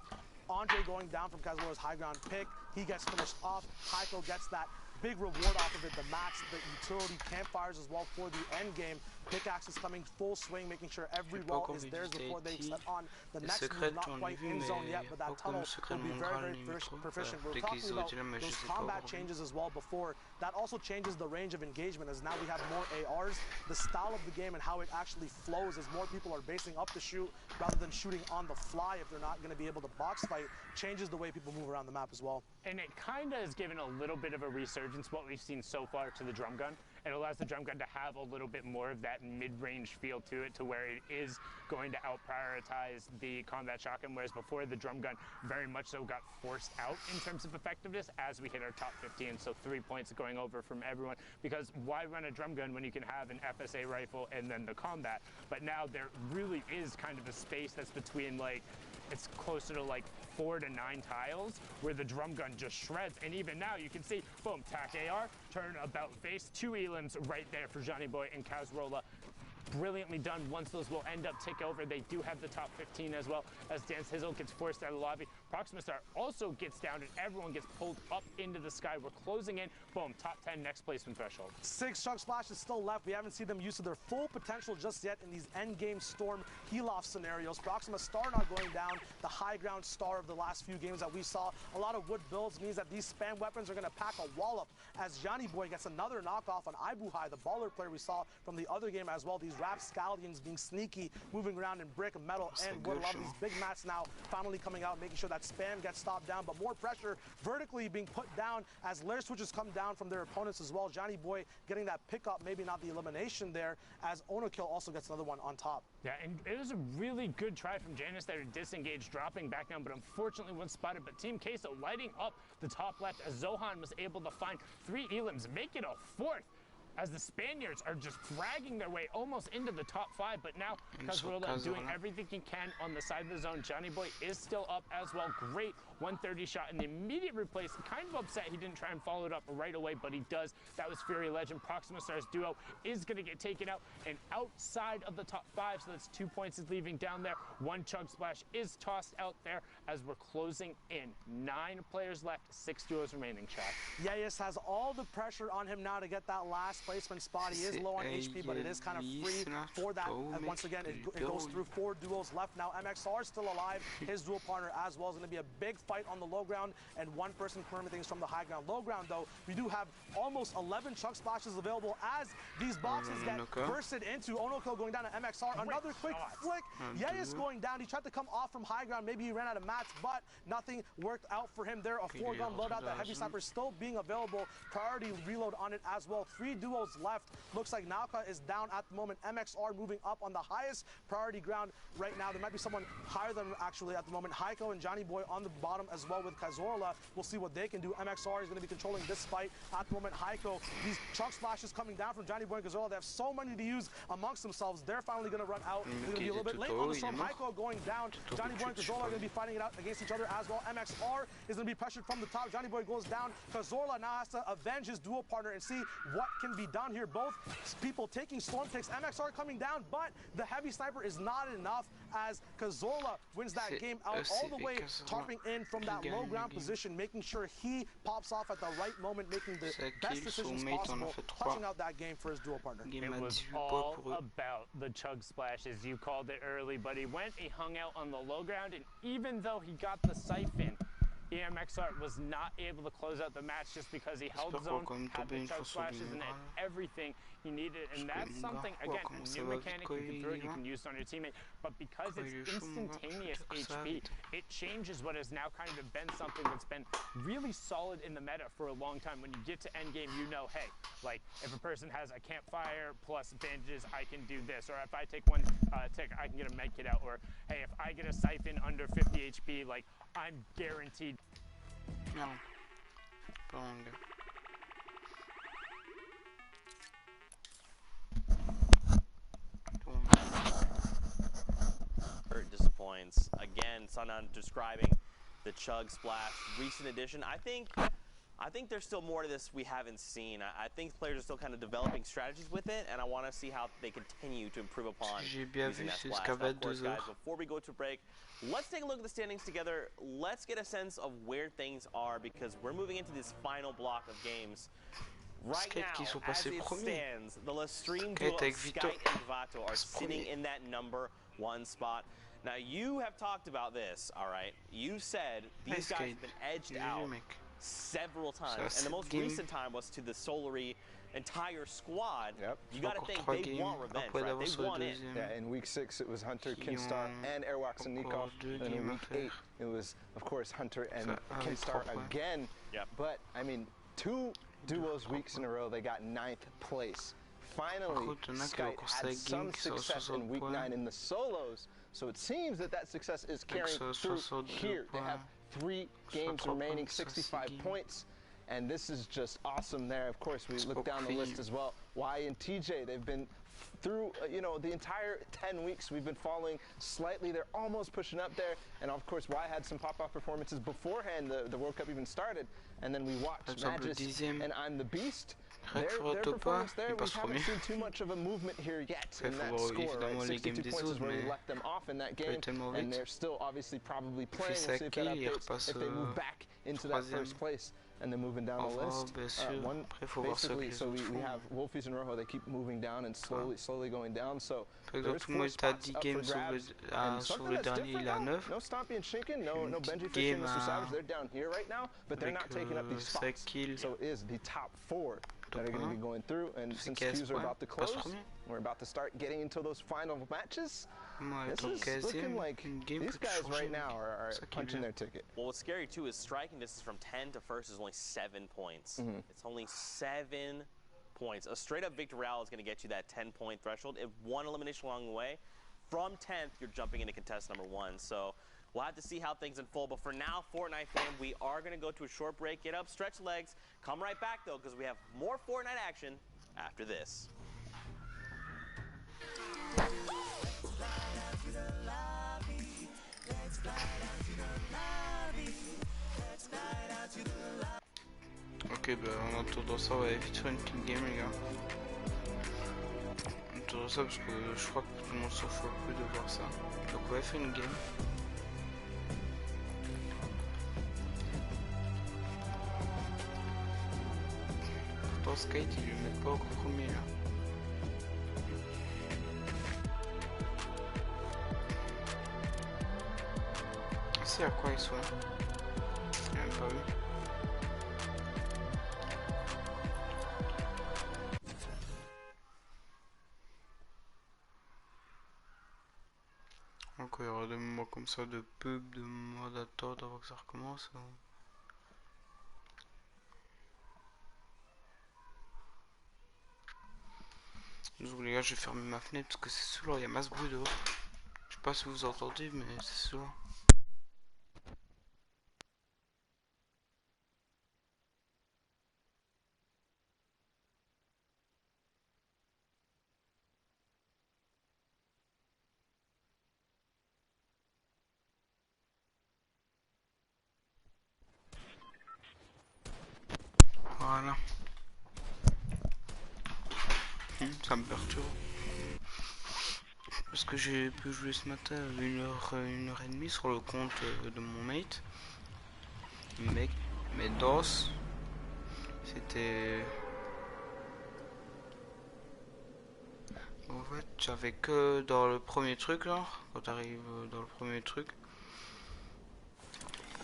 Andre going down from Cazorla's high ground pick. He gets finished off. Heiko gets that big reward off of it, the mats, the utility campfires as well for the end game. Pickaxe is coming full swing, making sure every wall is theirs before they set on the next move. Not quite in zone yet, but that tunnel will be very, very proficient. We're talking about those combat changes as well before. That also changes the range of engagement, as now we have more ARs. The style of the game and how it actually flows as more people are basing up to shoot rather than shooting on the fly if they're not going to be able to box fight, changes the way people move around the map as well. And it kind of has given a little bit of a resurgence, what we've seen so far, to the drum gun. It allows the drum gun to have a little bit more of that mid-range feel to it, to where it is going to out-prioritize the combat shotgun, whereas before the drum gun very much so got forced out in terms of effectiveness as we hit our top 15, so 3 points going over from everyone, because why run a drum gun when you can have an FSA rifle and then the combat? But now there really is kind of a space that's between, like, it's closer to like 4 to 9 tiles where the drum gun just shreds. And even now you can see, boom, tack AR, turn about face, 2 elims right there for Johnny Boy and Cazorla. Brilliantly done. Once those will end up tick over, they do have the top 15 as well, as Dan Hizzle gets forced out of the lobby. Proxima Star also gets down and everyone gets pulled up into the sky. We're closing in. Boom, top 10 next placement threshold. 6 chunk splashes still left. We haven't seen them use to their full potential just yet in these endgame storm heel-off scenarios. Proxima Star not going down, the high ground star of the last few games that we saw. A lot of wood builds means that these spam weapons are going to pack a wallop, as Johnny Boy gets another knockoff on Ibuhai, the baller player we saw from the other game as well. These rapscallions being sneaky, moving around in brick and metal, and wood. A lot of these big mats now finally coming out, making sure that spam gets stopped down, but more pressure vertically being put down as lair switches come down from their opponents as well. Johnny Boy getting that pickup, maybe not the elimination there, as Onokill also gets another one on top. Yeah, and it was a really good try from Janus there to disengage, dropping back down, but unfortunately wasn't spotted. But Team Queso lighting up the top left as Zohan was able to find 3 elims, make it a 4th, as the Spaniards are just dragging their way almost into the top 5, but now Cazorla doing everything he can on the side of the zone. Johnny Boy is still up as well. Great 130 shot in the immediate replace. Kind of upset he didn't try and follow it up right away, but he does. That was Fury Legend. Proxima Stars duo is going to get taken out and outside of the top 5, so that's 2 points is leaving down there. 1 chug splash is tossed out there as we're closing in. 9 players left, 6 duos remaining, chat. Yayas has all the pressure on him now to get that last placement spot. He is low on HP, but it is kind of free for that. And once again, it goes through 4 duos left now. MXR still alive. His dual partner as well is going to be a big fight on the low ground, and 1 person confirming things from the high ground. Low ground, though, we do have almost 11 chug splashes available as these boxes get bursted into. Onokill going down to MXR. Another quick flick. Yayas going down. He tried to come off from high ground. Maybe he ran out of mats, but nothing worked out for him there. A 4-gun loadout. The heavy sniper still being available. Priority reload on it as well. 3 duos left. Looks like Nauka is down at the moment. MXR moving up on the highest priority ground right now. There might be someone higher than him actually at the moment. Heiko and Johnny Boy on the bottom as well with Cazorla. We'll see what they can do. MXR is going to be controlling this fight at the moment. Heiko, these chunk splashes coming down from Johnny Boy and Cazorla. They have so many to use amongst themselves. They're finally going to run out. They're going to be a little bit late on the storm. Heiko going down. Johnny Boy and Cazorla are going to be fighting it out against each other as well. MXR is going to be pressured from the top. Johnny Boy goes down. Cazorla now has to avenge his dual partner and see what can be done here. Both people taking storm takes. MXR coming down, but the heavy sniper is not enough as Cazorla wins that game out all the way, tarping in from that low ground position, making sure he pops off at the right moment, making the best decisions possible, clutching out that game for his duel partner. It was all about the chug splashes. You called it early, but he went, he hung out on the low ground, and even though he got the siphon, EMXR was not able to close out the match just because he held zone, had the chug splashes, and had everything he needed. And that's something, again, a new mechanic you can throw it, you can use it on your teammate, but because it's instantaneous HP, it changes what has now kind of been something that's been really solid in the meta for a long time. When you get to endgame, you know, hey, like, if a person has a campfire plus bandages, I can do this. Or if I take one tick, I can get a med kit out. Or, hey, if I get a siphon under 50 HP, like, I'm guaranteed. No. Wrong. Disappoints. Again, Sunan describing the chug splash recent edition. I think there's still more to this we haven't seen. I think players are still kind of developing strategies with it, and I want to see how they continue to improve upon using that splash. Now, of course, guys, before we go to break, let's take a look at the standings together. Let's get a sense of where things are, because we're moving into this final block of games. Right now, as it stands, the Lestream duo of Sky and Vato are sitting in that #1 spot. Now, you have talked about this, all right? You said these guys have been edged out several times, and the most recent time was to the Solary entire squad. Yep. You got to think they want revenge, right? They want it. Yeah, in week 6, it was Hunter, Kinstar, and Airwax and Nikov. And in week 8, it was, of course, Hunter and Kinstar again. Yep. But, I mean, 2 duos weeks in a row, they got 9th place. Finally, Skype had some success in week 9 in the solos, so it seems that success is carrying through here. They have 3 games remaining, 65 points, and this is just awesome there. Of course, we look down the list as well. Y and TJ, they've been through, you know, the entire 10 weeks we've been following slightly. They're almost pushing up there, and of course, Y had some pop-off performances beforehand the World Cup even started, and then we watched Magis and I'm the Beast. Their performance there, we haven't seen too much of a movement here yet in that score. Right? 62 points is where we left them off in that game, and they're still obviously probably playing. We'll see if that updates, if they move back into that first place, and they're moving down the list. Basically, so we have Wolfies and Rojo, they keep moving down and slowly going down. So there's 4 spots up for grabs, and something that's different now, no Stompy and Shinken, no Benji Fish and Mr. Savage, they're down here right now, but they're not taking up these spots. So it is the top 4 that are going to be going through, and since queues are about to close, we're about to start getting into those final matches. This is looking like these guys right now are punching their ticket. Well, what's scary too is striking distance from 10 to first is only 7 points. It's only 7 points. A straight up victory route is going to get you that 10-point threshold. If one elimination along the way, from 10th, you're jumping into contest #1. So we'll have to see how things unfold. But for now, Fortnite fam, we are going to go to a short break, get up, stretch legs, come right back though, because we have more Fortnite action after this. Ok, bah en attendant ça, on va vite faire une petite game, les gars. En attendant ça, parce que je crois que tout le monde s'en fout un peu de voir ça. Donc on va faire une game. Pourtant Skate, il le met pas au premier là. C'est à quoi ils sont? J'ai même pas vu. Encore il y aura des moments comme ça de pub, de moments d'attente avant que ça recommence. Donc les gars, je vais fermer ma fenêtre parce que c'est souvent, il y a masse bruit dehors. Je sais pas si vous entendez, mais c'est souvent. Voilà. Ça me perturbe. Parce que j'ai pu jouer ce matin 1h et demie sur le compte de mon mate. Mec, mes doses, c'était... En fait, j'avais que dans le premier truc là, quand t'arrives dans le premier truc,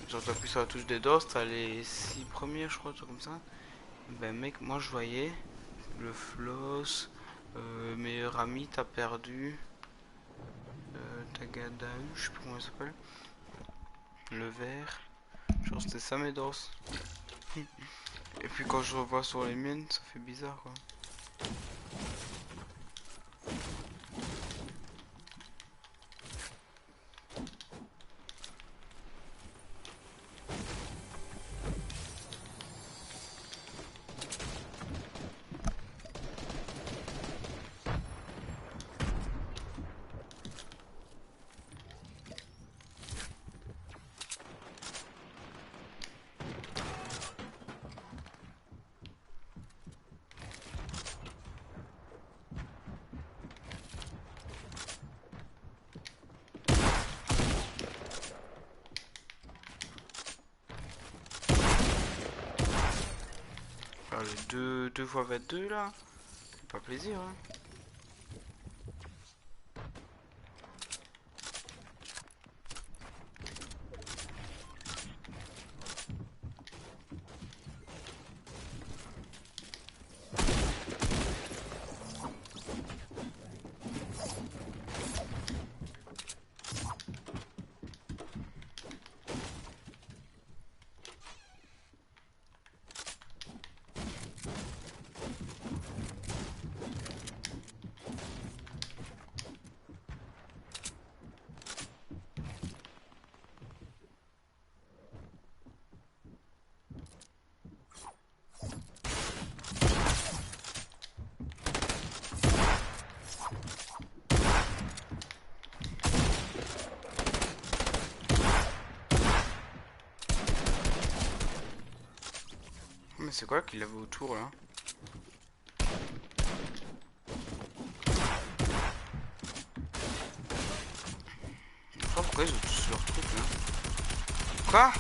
genre t'appuies sur la touche des doses, t'as les 6 premiers je crois, tout comme ça. Ben mec, moi je voyais le floss, meilleur ami, t'as perdu, Tagada, je sais plus comment il s'appelle, le vert, genre c'était ça mes doses. Et puis quand je revois sur les miennes, ça fait bizarre quoi. Les 2 x 22 là, c'est pas plaisir hein. Mais c'est quoi qu'il avait autour là? Je sais pas pourquoi ils ont tous leur truc là. Quoi?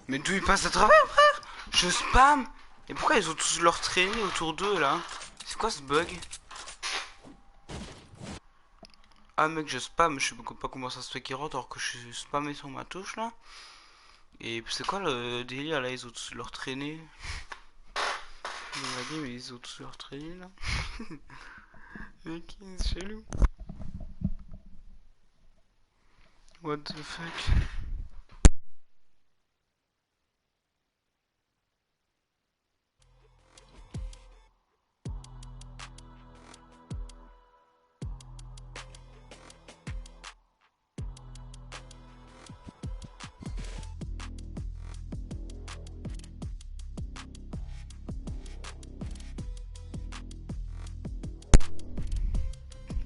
Mais d'où ils passent à travers frère? Je spam. Et pourquoi ils ont tous leur traînée autour d'eux là? C'est quoi ce bug? Ah mec je spam, je sais pas comment ça se fait qu'ils rentrent alors que je suis spammé sur ma touche là. Et c'est quoi le délire là, ils ont tous leur traînée? Je me dit mais ils ont tous leur traînée là. Mec c'est chelou. What the fuck?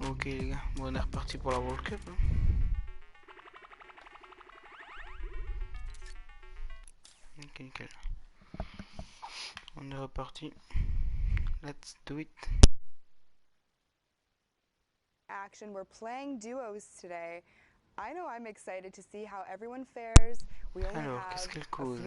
Ok les gars, bon, on est reparti pour la World Cup hein. Ok nickel. On est reparti. Let's do it. Action, we're playing duos today. I know I'm excited to see how everyone fares. We only have a few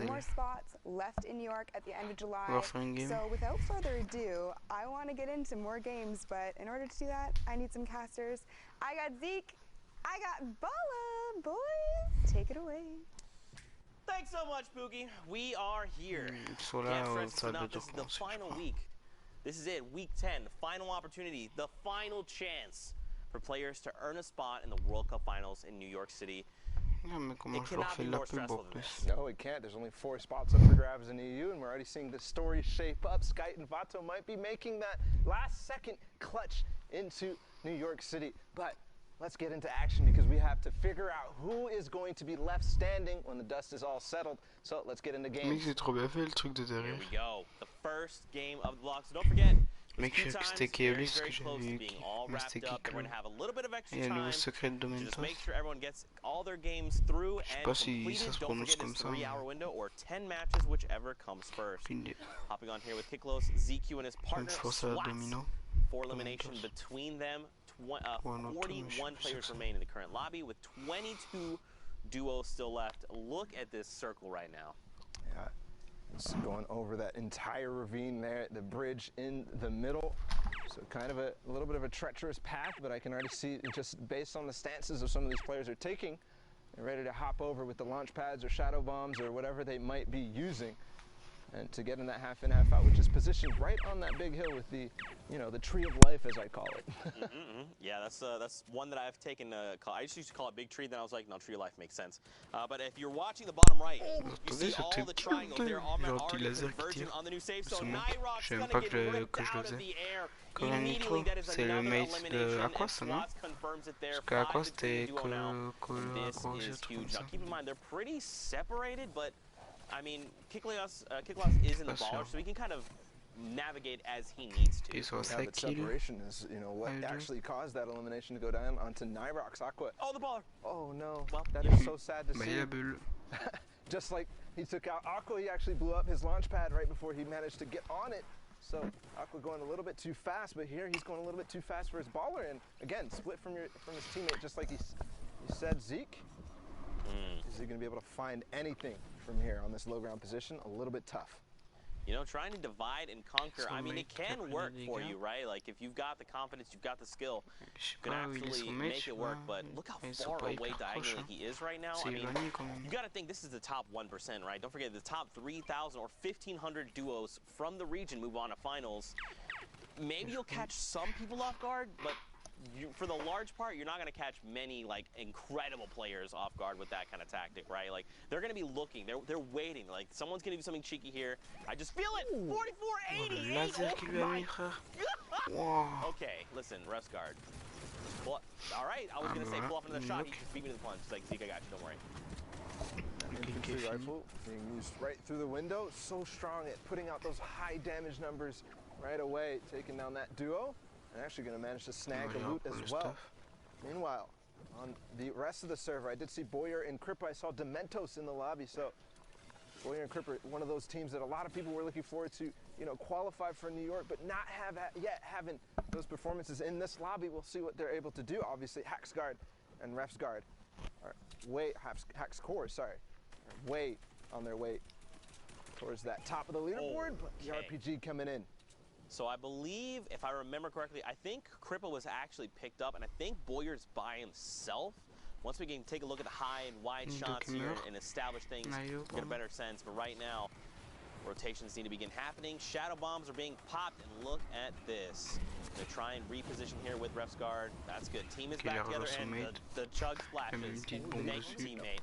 more spots left in New York at the end of July. So without further ado, I want to get into more games, but in order to do that, I need some casters. I got Zeke, I got Bala, boys. Take it away. Thanks so much, Pookie. We are here. Can't stress enough, this is the final week. This is it, week 10, the final opportunity, the final chance for players to earn a spot in the World Cup Finals in New York City. It cannot be more stressful than this. No, it can't. There's only 4 spots up for grabs in the EU, and we're already seeing the story shape up. Skyt and Vato might be making that last-second clutch into New York City. But let's get into action because we have to figure out who is going to be left standing when the dust is all settled. So let's get into games. C'est trop bien fait le truc de derrière. Here we go. The first game of the block. So don't forget. Mec, je sais que c'était Keolis que j'avais eu qui c'était qui clou. Il y a le nouveau secret de Domentos. Je sais pas si ça se prononce comme ça. Aucune idée. Une force à domino. For elimination between them, 41 players remain in the current lobby with 22 duos still left. Look at this circle right now. It's going over that entire ravine there, the bridge in the middle. So kind of a little bit of a treacherous path, but I can already see, just based on the stances of some of these players are taking, they're ready to hop over with the launch pads or shadow bombs or whatever they might be using, and to get in that half in, half out, which is positioned right on that big hill with the, you know, the tree of life, as I call it. Yeah, that's one that I've taken. I used to call it big tree, then I was like, no, tree of life makes sense. But if you're watching the bottom right, you see all the triangles there, all already converging on the new save. So Nyrock's gonna get ripped out of the air. Immediately, that is another elimination, and Slots confirms it there. 5-2 duo now. This is huge. Now, keep in mind, they're pretty separated, but I mean, Kiklios is in the baller, so he can kind of navigate as he needs to. Yeah, but separation is, you know, what actually caused that elimination to go down onto Nyrock's Aqua. Oh, the baller! Oh no, well, that is so sad to see. Just like he took out Aqua, he actually blew up his launch pad right before he managed to get on it. So Aqua going a little bit too fast, but here he's going a little bit too fast for his baller, and again, split from his teammate, just like you said, Zeke. Is he going to be able to find anything from here on this low ground position? A little bit tough. You know, trying to divide and conquer, I mean, it can work for you, right? Like, if you've got the confidence, you've got the skill, you can absolutely make it work, but look how far away diagonally he is right now. I mean, you got to think this is the top 1%, right? Don't forget, the top 3,000 or 1,500 duos from the region move on to finals. Maybe you'll catch some people off guard, but for the large part, you're not going to catch many, like, incredible players off guard with that kind of tactic, right? Like, they're going to be looking. They're waiting. Like, someone's going to do something cheeky here. I just feel it. 44-88. Oh, okay, listen, Regarde. Well, all right, I was going to say pull off another shot. He just beat me to the punch. He's like, Zeke, I got you. Don't worry. Infantry rifle being used right through the window. So strong at putting out those high damage numbers right away, taking down that duo. And actually going to manage to snag the loot as well. Meanwhile, on the rest of the server, I did see Boyer and Crippa. I saw Dementos in the lobby. So Boyer and Crippa, one of those teams that a lot of people were looking forward to, you know, qualify for New York, but not have yet having those performances in this lobby. We'll see what they're able to do. Obviously, Haxguard and Refsguard are way, Haxcore, sorry, are way on their way towards that top of the leaderboard, but the RPG coming in. So I believe, if I remember correctly, I think Crippa was actually picked up, and I think Boyer's by himself. Once we can take a look at the high and wide shots here and establish things, get a better sense. But right now, rotations need to begin happening. Shadow bombs are being popped, and look at this. Gonna try and reposition here with Refsguard. That's good. Team is back together, and the chug splashes. Thank you, teammate.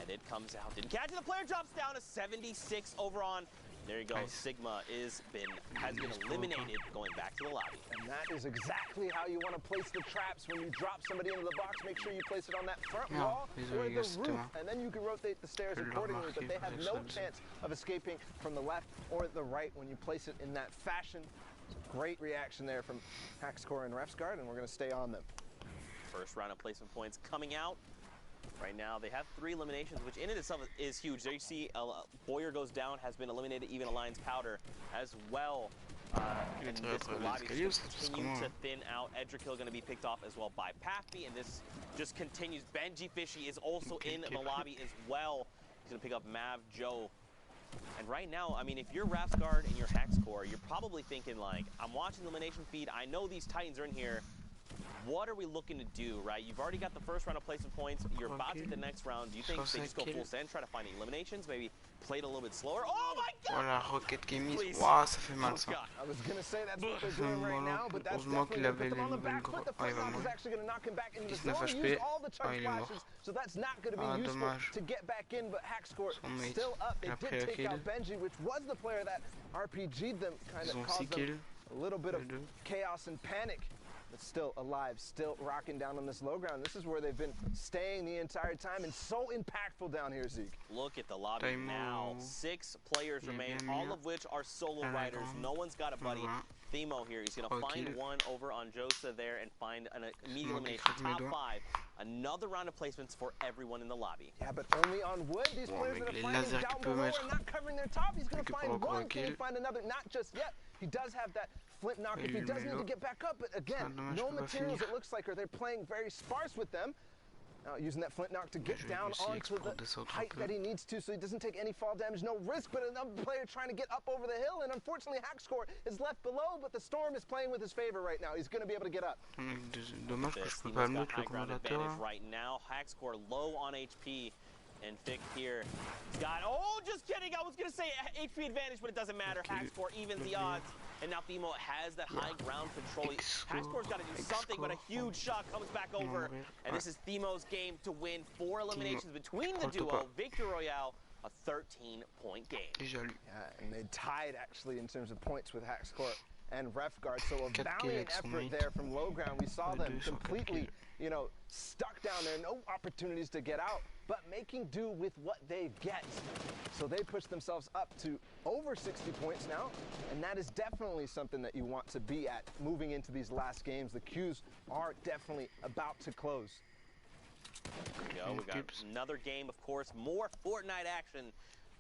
And it comes out. Didn't catch it. The player drops down to 76 over on. There you go. Sigma has been eliminated, going back to the lobby. And that is exactly how you want to place the traps. When you drop somebody into the box, make sure you place it on that front wall or the roof, and then you can rotate the stairs accordingly, but they have no chance of escaping from the left or the right when you place it in that fashion. Great reaction there from Haxcore and Refsguard, and we're going to stay on them. First round of placement points coming out. Right now, they have 3 eliminations, which in itself is huge. There you see Boyer goes down, has been eliminated, even Alliance Powder as well. And this lobby is continue to thin out. Edgerkill going to be picked off as well by Pappy, and this just continues. Benji Fishy is also in the lobby as well. He's going to pick up Mav Joe. And right now, I mean, if you're Refsguard and you're Haxcore, you're probably thinking, like, I'm watching the elimination feed. I know these Titans are in here. What are we looking to do, right? You've already got the first round of placement points. You're about to hit the next round. Do you think they just go full send, try to find eliminations, maybe play it a little bit slower? Oh my god! Voilà, roquette qui est mise. Waouh, ça fait mal ça. I was gonna say that's what they're doing right now, but that's definitely gonna put them on the back foot. The first knock is actually gonna knock him back into the zone. Use all the chug splashes, so that's not gonna be useful to get back in, but Haxcore still up. They did take out Benji, which was the player that RPG'd them, kind of caused them a little bit of chaos and panic. But still alive, still rocking down on this low ground. This is where they've been staying the entire time, and so impactful down here, Zeke. Look at the lobby now. 6 players remain, all of which are solo riders. No one's got a buddy. Themo here, he's going to find one over on Josa there and find an immediate elimination. Top 5. Another round of placements for everyone in the lobby. Yeah, but only on wood. These players that are finding down below are not covering their top. He's going to find one, can he find another? Not just yet. He does have that flint knock if he does need to get back up, but again, no materials it looks like, or they're playing very sparse with them. Now using that flint knock to get down onto the height that he needs to so he doesn't take any fall damage, no risk, but another player trying to get up over the hill, and unfortunately Hackscore is left below, but the Storm is playing with his favor right now. He's going to be able to get up. Dommage que je peux pas mettre le commentateur. Right now, Hackscore low on HP, and Fick here. He's got, oh, just kidding, I was going to say HP advantage, but it doesn't matter. Hackscore evens the odds. And now Themo has that high ground control. Hackscore's got to do something, but a huge shot comes back over. And this is Themo's game to win 4 eliminations between the duo. Victory Royale, a 13-point game. Yeah, and they tied actually in terms of points with Hackscore and Regarde. So a valiant effort there from low ground. We saw them completely, you know, stuck down there, no opportunities to get out, but making do with what they get. So they push themselves up to over 60 points now, and that is definitely something that you want to be at moving into these last games. The queues are definitely about to close. There we go. We got another game, of course, more Fortnite action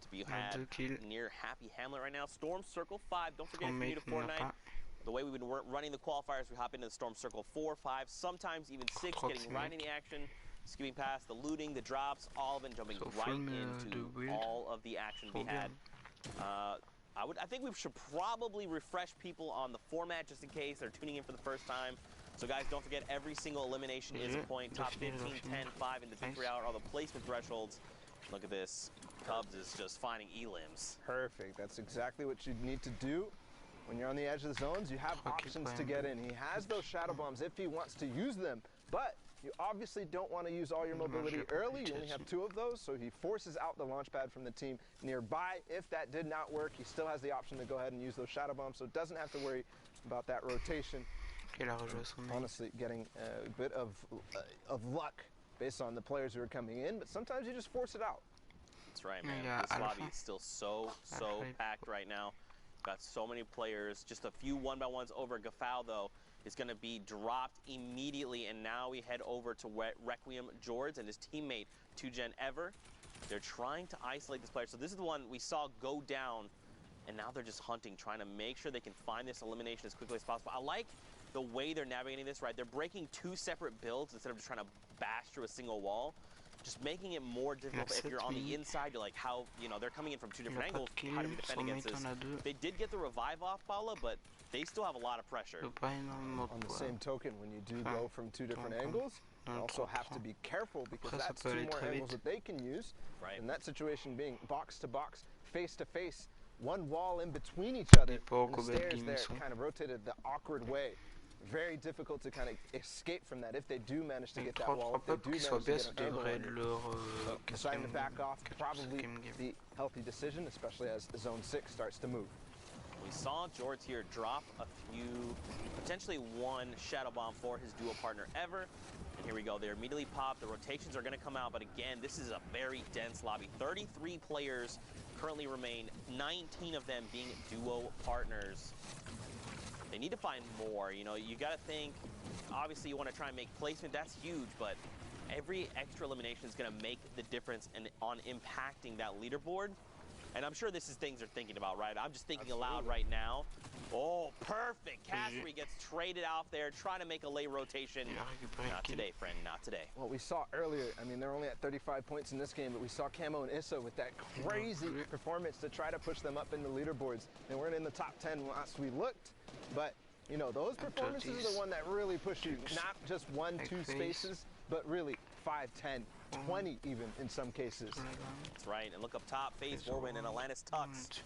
to be had near Happy Hamlet right now. Storm Circle 5. Don't forget, if you're new to Fortnite, the way we've been running the qualifiers, we hop into the Storm Circle 4, 5, sometimes even 6, getting right in the action, skipping past the looting, the drops, all of it, jumping right into all of the action we had. I think we should probably refresh people on the format just in case they're tuning in for the first time. So guys, don't forget, every single elimination is a point. Top 15, 10, 5 into victory hour, all the placement thresholds. Look at this. Cubs is just finding E-limbs. Perfect. That's exactly what you need to do. When you're on the edge of the zones, you have options to get in. He has those shadow bombs if he wants to use them, but you obviously don't want to use all your mobility early. You only have 2 of those, so he forces out the launch pad from the team nearby. If that did not work, he still has the option to go ahead and use those shadow bombs, so doesn't have to worry about that rotation. Honestly, getting a bit of luck based on the players who are coming in, but sometimes you just force it out. That's right, man. This lobby is still so packed right now. Got so many players. Just a few 1-by-1s over. Gafal, though, is going to be dropped immediately, and now we head over to Requiem Jords and his teammate, 2Gen Ever. They're trying to isolate this player. So this is the one we saw go down, and now they're just hunting, trying to make sure they can find this elimination as quickly as possible. I like the way they're navigating this, right? They're breaking 2 separate builds instead of just trying to bash through a single wall. Just making it more difficult. If you're on the inside, you're like, how, you know, they're coming in from 2 different angles. How do we defend against this? They did get the revive off, Paula, but they still have a lot of pressure. On the same token, when you do go from 2 different angles, you also have to be careful because that's 2 more angles that they can use. Right. And that situation being box to box, face to face, 1 wall in between each other. And the stairs there kind of rotated the awkward way. Very difficult to kind of escape from that if they do manage to get that wall. If they do manage to get an angle on it. Deciding to back off, probably the healthy decision, especially as Zone 6 starts to move. We saw Jords here drop a few, potentially 1 shadow bomb for his duo partner Ever. And here we go, they're immediately popped. The rotations are going to come out, but again, this is a very dense lobby. 33 players currently remain, 19 of them being duo partners. They need to find more. You know, you got to think, obviously you want to try and make placement, that's huge, but every extra elimination is going to make the difference on impacting that leaderboard. And I'm sure this is things they're thinking about, right? I'm just thinking aloud right now. Oh, perfect. Cassery gets traded out there, trying to make a late rotation. Not today, friend, not today. Well, we saw earlier, I mean, they're only at 35 points in this game, but we saw Camo and Issa with that crazy performance to try to push them up in the leaderboards. They weren't in the top 10 last we looked, but, you know, those performances are the one that really push you, not just 1, 2 spaces, but really 5, 10, 20 even in some cases. That's right, and look up top, FaZe, Vorwin, and Atlantis Tux.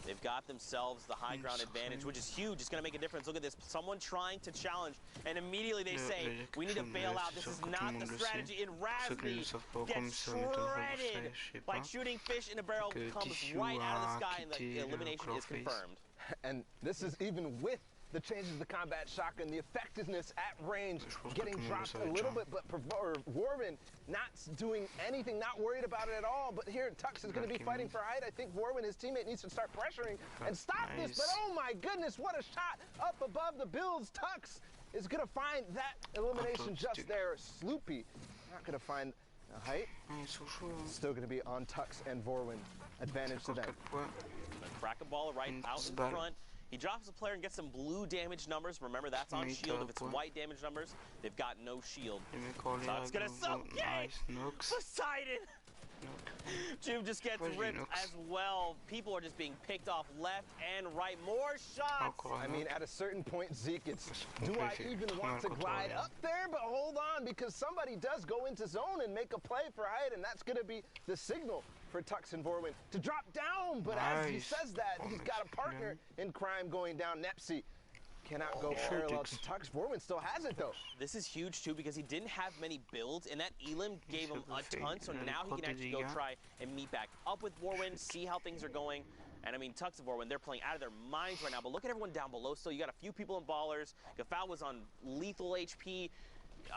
They've got themselves the high ground advantage, which is huge. It's going to make a difference. Look at this. Someone trying to challenge, and immediately they say, we need to bail out. This is not the strategy. And Razby gets shredded. Like shooting fish in a barrel, comes right out of the sky, and the elimination is confirmed. And this is even with the changes to combat shotgun, the effectiveness at range, getting dropped a little bit, but Warwin not doing anything, not worried about it at all. But here, Tux is going to be fighting for height. I think Warwin, his teammate, needs to start pressuring and stop this. But oh my goodness, what a shot up above the builds. Tux is going to find that elimination just there. Sloopy not going to find a height. Still going to be on Tux and Vorwin. Advantage to them. Crack a ball right out in front. He drops a player and gets some blue damage numbers. Remember, that's on shield. If it's white damage numbers, they've got no shield. Tuck's gonna soak it! Poseidon! Jube just gets ripped as well. People are just being picked off left and right. More shots! I mean, at a certain point, Zeke, it's, do I even want to glide up there? But hold on, because somebody does go into zone and make a play for height, and that's going to be the signal for Tux and Vorwin to drop down. But as he says that, he's got a partner in crime going down. Nepsi cannot go parallel to Tux. Vorwin still has it, though. This is huge, too, because he didn't have many builds, and that Elim gave him a ton, so now he can actually go try and meet back up with Vorwin, see how things are going. And I mean, Tux and Vorwin, they're playing out of their minds right now, but look at everyone down below still. You got a few people in ballers. Gafal was on lethal HP.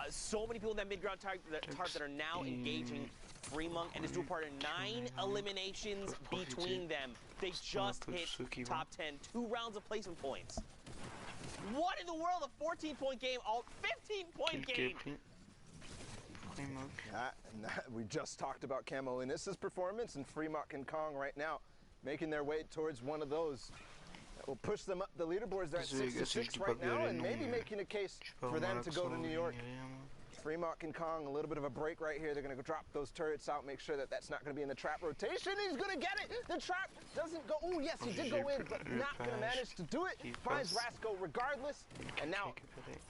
So many people in that mid-ground tarp that are now engaging Fremont and his dual partner. 9 eliminations between them. They just hit top 10. 2 rounds of placement points. What in the world? A 14-point game, 15-point game. We just talked about Camo Innis's performance, and Fremont and Kong right now making their way towards one of those. That will push them up the leaderboards. They're at 6-6 right now, and maybe making a case for them to go to New York. Fremont and Kong, a little bit of a break right here. They're going to drop those turrets out, make sure that that's not going to be in the trap rotation. He's going to get it. The trap doesn't go. Oh, yes, he did go in, but not going to manage to do it. Finds Rasco regardless, and now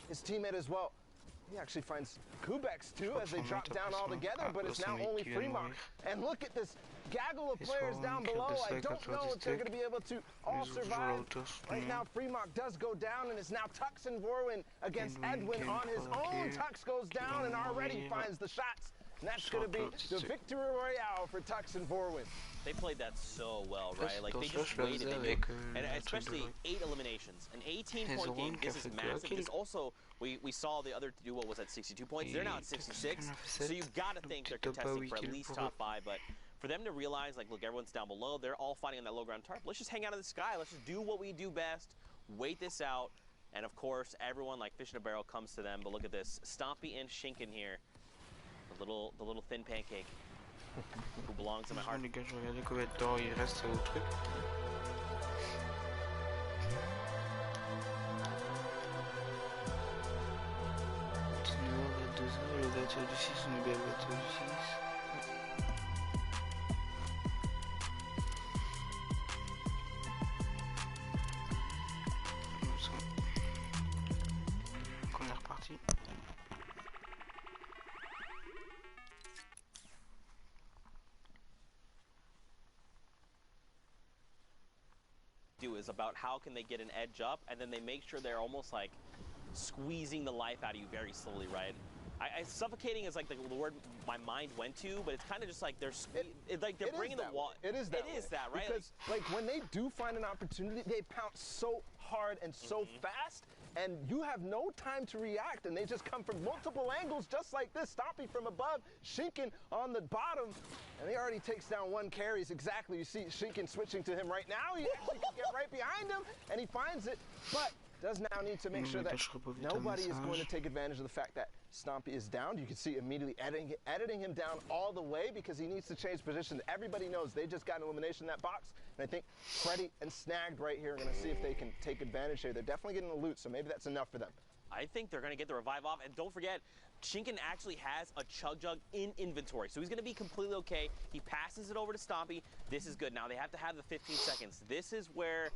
his teammate as well. He actually finds Kubex too as they drop down all together, but it's now only Fremont. And look at this gaggle of players down below. I don't know if they're going to be able to all survive. Right now, Fremont does go down, and it's now Tux and Vorwin against Edwin on his own. Tux goes down and already finds the shots. And that's going to be the victory royale for Tux and Vorwin. They played that so well, right? Like, they just waited. And especially 8 eliminations. An 18-point game, this is massive. This also, we saw the other duo was at 62 points. They're now at 66. So you've got to think they're contesting for at least top 5. But for them to realize, like, look, everyone's down below. They're all fighting on that low ground tarp. Let's just hang out in the sky. Let's just do what we do best. Wait this out. And, of course, everyone, like fish in a barrel, comes to them. But look at this. Stompy and Shinken here. The little thin pancake. Who belongs in my heart. Les gars, je regardais combien de temps il reste au truc. Continuons à 2h, le voiture du 6, une belle voiture du 6. Donc on est reparti. Is about how can they get an edge up, and then they make sure they're almost like squeezing the life out of you very slowly, right? Suffocating is like the word my mind went to, but it's kind of just like they're bringing the wall. It is that right? Because like when they do find an opportunity, they pounce so hard and so fast, and you have no time to react, and they just come from multiple angles just like this. Stompy from above, Shinken on the bottom, and he already takes down 1 carries. Exactly, you see Shinken switching to him right now. He actually can get right behind him, and he finds it, but does now need to make sure that nobody is going to take advantage of the fact that Stompy is down. You can see immediately editing him down all the way because he needs to change position. Everybody knows they just got an elimination in that box. And I think Freddy and Snagged right here are going to see if they can take advantage here. They're definitely getting the loot, so maybe that's enough for them. I think they're going to get the revive off. And don't forget, Shinken actually has a Chug Jug in inventory, so he's going to be completely okay. He passes it over to Stompy. This is good. Now they have to have the 15 seconds. This is where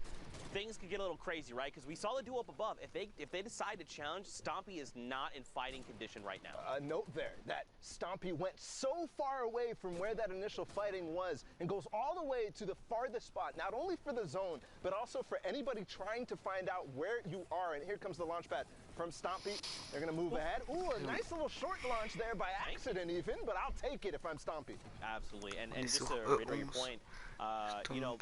things could get a little crazy, right? Because we saw the duo up above. If they decide to challenge, Stompy is not in fighting condition right now. A note there that Stompy went so far away from where that initial fighting was and goes all the way to the farthest spot, not only for the zone, but also for anybody trying to find out where you are. And here comes the launch pad from Stompy. They're going to move ahead. Ooh, a nice little short launch there by accident even, but I'll take it if I'm Stompy. Absolutely. And just to reiterate your point, you know,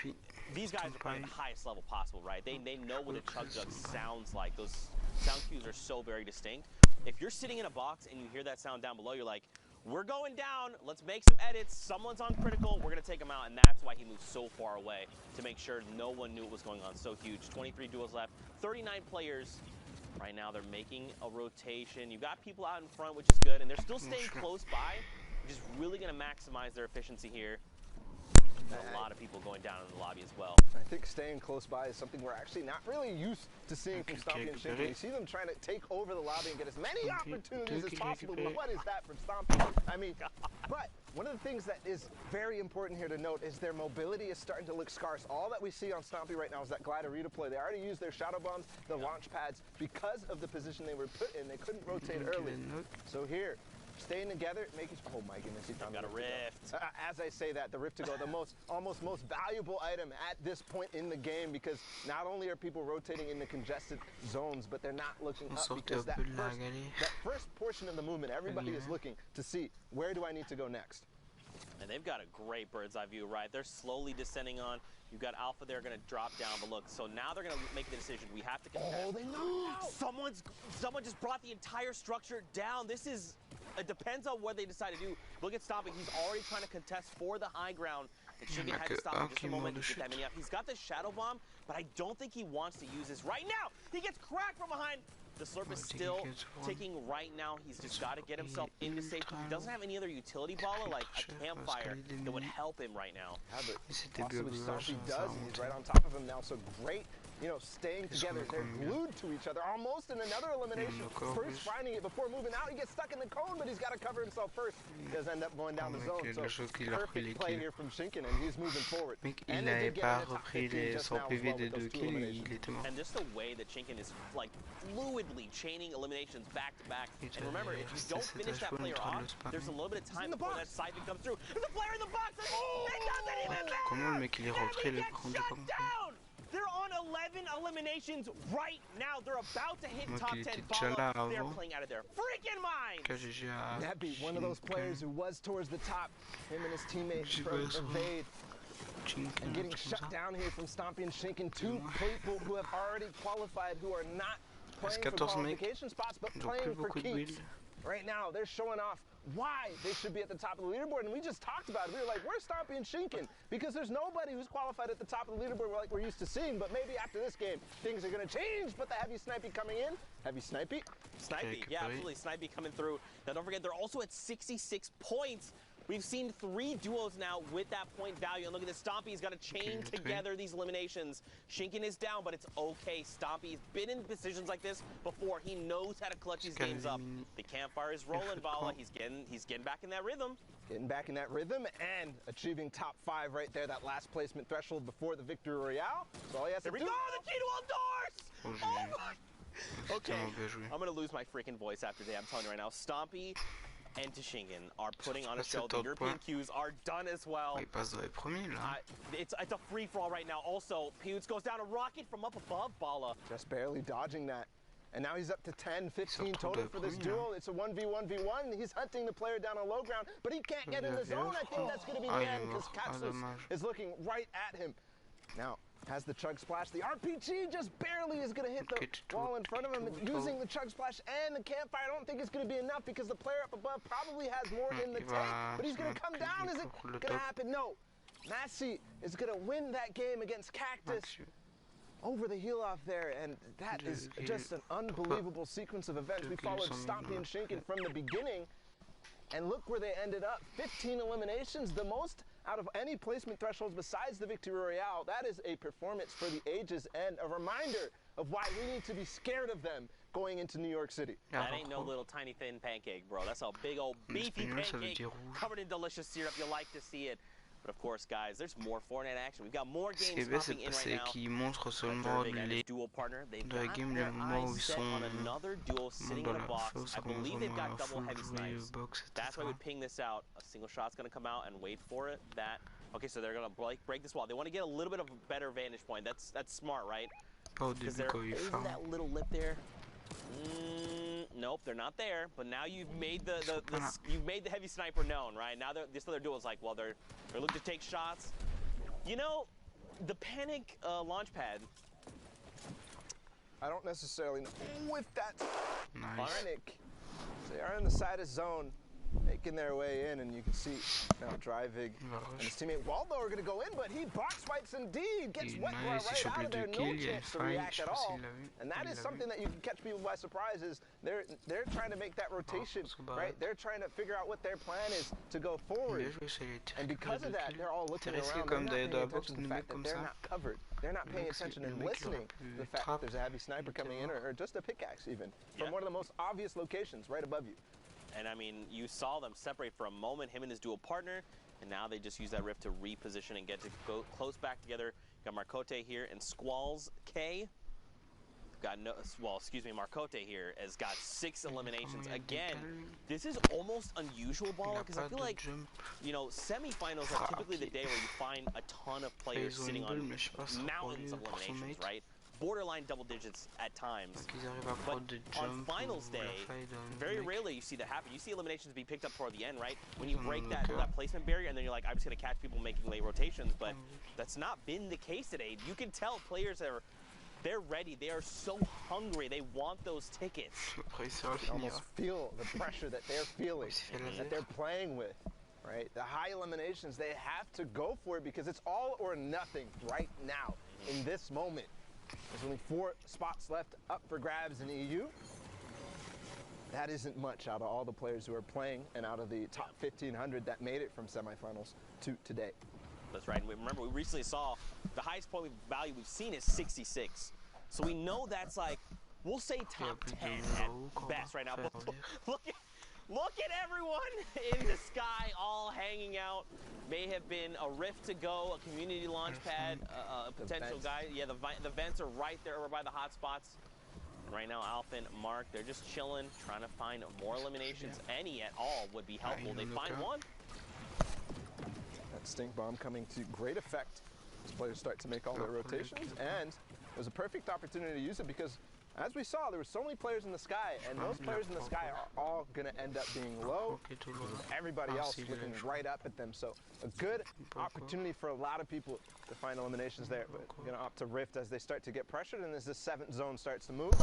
these guys are playing at the highest level possible, right? They know what a Chug Jug sounds like. Those sound cues are so very distinct. If you're sitting in a box and you hear that sound down below, you're like, we're going down, let's make some edits, someone's on critical, we're going to take him out, and that's why he moved so far away, to make sure no one knew what was going on. So huge. 23 duels left, 39 players. Right now they're making a rotation. You've got people out in front, which is good, and they're still staying close by, which is really going to maximize their efficiency here. a lot of people going down in the lobby as well. I think staying close by is something we're actually not really used to seeing from Stompy and Shinken. You see them trying to take over the lobby and get as many opportunities as possible. But what is that from Stompy? I mean, but one of the things that is very important here to note is their mobility is starting to look scarce. All that we see on Stompy right now is that glider redeploy. They already used their shadow bombs, the launch pads, because of the position they were put in. They couldn't rotate early. So here, staying together, making. Oh my goodness, he found got a rift. As I say that, the rift to go, the almost most valuable item at this point in the game, because not only are people rotating in the congested zones, but they're not looking up, because that first portion of the movement, everybody is looking to see, where do I need to go next? And they've got a great bird's eye view, right? They're slowly descending on. You've got Alpha there going to drop down, but look, so now they're going to make the decision. We have to contest. Oh, they know. Someone just brought the entire structure down. This is, it depends on what they decide to do. Look at Stomping. He's already trying to contest for the high ground. And Shinken had to stop him just a moment to get that mini up. He's got the Shadow Bomb, but I don't think he wants to use this right now. He gets cracked from behind. The Slurp is still ticking right now. He's just got to get himself into safety. He doesn't have any other utility baller like a campfire that would help him right now. Yeah, but possibly Stompy does, and he's right on top of him now. So great, you know, staying together. They're glued to each other, almost in another elimination. First finding it before moving out. He gets stuck in the cone, but he's got to cover himself first. He does end up going down the zone. So perfect play here from Shinken, and he's moving forward. Il n'avait pas repris son PV des 2 kills, il était mort. And just the way that Shinken is like fluidly chaining eliminations back to back. And remember, if you don't finish that player off, there's a little bit of time before that siphon comes through. There's a player in the box. It doesn't even matter. Comment le mec il est rentré le prend pas compris. They're on 11 eliminations right now. They're about to hit top 10 follow. They're playing out of their freaking minds. Nappy, one of those players who was towards the top. Him and his teammates from Evade. And getting shut down here from Stompy and Shinken. Two people who have already qualified, who are not playing for qualification spots, but playing for keeps. Right now, they're showing off why they should be at the top of the leaderboard. And we just talked about it. We were like, where's Stompy and Shinken? Because there's nobody who's qualified at the top of the leaderboard like we're used to seeing. But maybe after this game, things are going to change. But the Heavy Snipey coming in. Heavy Snipey? Snipey, yeah, absolutely. Snipey coming through. Now, don't forget, they're also at 66 points. We've seen 3 duos now with that point value. And look at this, Stompy's got to chain together these eliminations. Shinken is down, but it's okay. Stompy's been in positions like this before. He knows how to clutch his games up. The campfire is rolling, Vala. He's getting back in that rhythm. Getting back in that rhythm and achieving top 5 right there. That last placement threshold before the Victory Royale. So all he has to do. Here we go, the key to all doors! Oh my! Okay, I'm going to lose my freaking voice after today. I'm telling you right now. Stompy and Shinken are putting on a show. The European queues are done as well. It's a free-for-all right now. Also, Pewds goes down a rocket from up above, Bala. Just barely dodging that. And now he's up to 10, 15 total for this duel. It's a 1v1v1. He's hunting the player down on low ground, but he can't get in the zone. I think that's going to be the end because Kaxos is looking right at him. Now, has the Chug Splash. The RPG just barely is going to hit the wall in front of him. Using the Chug Splash and the campfire, I don't think it's going to be enough because the player up above probably has more in the tank. But he's going to come down. Is it going to happen? No. Massey is going to win that game against Cactus over the heel off there. And that is just an unbelievable sequence of events. We followed Stompy and Shinken from the beginning. And look where they ended up. 15 eliminations, the most out of any placement thresholds besides the Victory Royale. That is a performance for the ages and a reminder of why we need to be scared of them going into New York City. That ain't no little tiny thin pancake, bro. That's a big old beefy pancake covered in delicious syrup. You like to see it. But of course, guys, there's more Fortnite action. We've got more games popping in right now. Qui montre seulement les dual partner. They've de la game le moment où ils sont on another duo sitting in a box. I believe they've got double heavy snipes. That's why we ping this out. A single shot's gonna come out and wait for it. Okay, so they're gonna break this wall. They want to get a little bit of a better vantage point. That's smart, right? Because they're over that little lip there. Nope, they're not there. But now you've made the heavy sniper known, right? Now this other duo is like, well, they're looking to take shots. You know, the panic launch pad. I don't necessarily know if that's panic. They are in the side of zone. Making making their way in, and you can see now Drivig and his teammate Waldo are going to go in, but he box fights indeed, gets wet right out of there, no chance to react at all. And that is something that you can catch people by surprise, is they're trying to make that rotation, right? They're trying to figure out what their plan is to go forward. And because of that, they're all looking around, they're not paying attention to the fact that they're not covered. They're not paying attention and listening to the fact that there's a heavy sniper coming in, or just a pickaxe even, from one of the most obvious locations right above you. And I mean, you saw them separate for a moment, him and his dual partner, and now they just use that rift to reposition and get to go close back together. Got Marcote here and Squalls K. Got Marcote here has got 6 eliminations. Again, this is almost unusual, Ball, because I feel like, you know, semifinals are typically the day where you find a ton of players sitting on mountains of eliminations, right? Borderline double digits at times. But on finals day, very rarely you see that happen. You see eliminations be picked up toward the end, right? When you break that placement barrier and then you're like, I'm just going to catch people making late rotations. But that's not been the case today. You can tell players they're ready. They are so hungry. They want those tickets. You almost feel the pressure that they're feeling, that they're playing with, right? The high eliminations, they have to go for it because it's all or nothing right now in this moment. There's only 4 spots left up for grabs in EU. That isn't much out of all the players who are playing and out of the top 1,500 that made it from semifinals to today. That's right. And remember, we recently saw the highest point value we've seen is 66. So we know that's like, we'll say top 10 at best right now. But look at everyone in the sky all hanging out. May have been a rift to go, a community launch pad, a potential guy. Yeah, the vents are right there over by the hot spots. And right now, Alpha and Mark, they're just chilling, trying to find more eliminations. Any at all would be helpful. They find one. That stink bomb coming to great effect as players start to make all their rotations, and it was a perfect opportunity to use it because, as we saw, there were so many players in the sky, and those players in the sky are all going to end up being low with everybody else looking right up at them. So a good opportunity for a lot of people to find eliminations there, but going to opt to rift as they start to get pressured and as the 7th zone starts to move.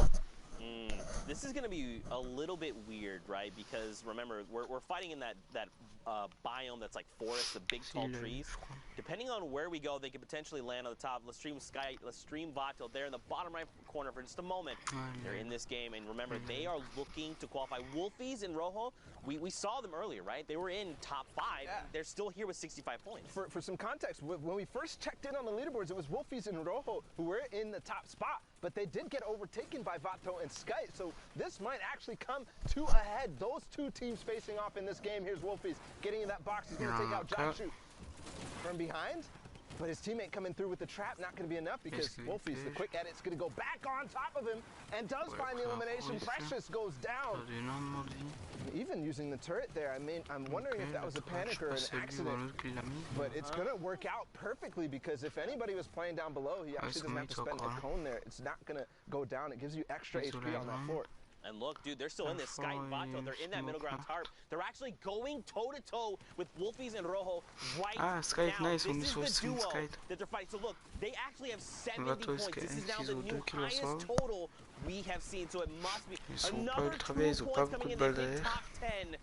This is going to be a little bit weird, right? Because remember, we're fighting in that biome that's like forest, the big tall trees. Depending on where we go, they could potentially land on the top. Let's stream Vato there in the bottom right corner for just a moment. They're in this game, and remember, they are looking to qualify. Wolfies and Rojo, we saw them earlier, right? They were in top 5. Yeah. They're still here with 65 points. For some context, when we first checked in on the leaderboards, it was Wolfies and Rojo who were in the top spot, but they did get overtaken by Vato and Sky. So this might actually come to a head. Those 2 teams facing off in this game. Here's Wolfies getting in that box. He's going to take out Jakshu from behind. But his teammate coming through with the trap, not going to be enough because Wolfies, the quick edit's going to go back on top of him and does find the elimination. Precious goes down. Even using the turret there, I mean, I'm wondering if that was a panic or an accident. But it's going to work out perfectly because if anybody was playing down below, he actually doesn't have to spend a cone there. It's not going to go down. It gives you extra HP on that floor. And look, dude, they're still in this. Sky and Vato, they're in that middle ground tarp. They're actually going toe-to-toe with Wolfies and Rojo right now. This is the duo that they're fighting. So look, they actually have 70 points. This is now the new highest total we have seen. So it must be another 2 points coming in the top 10.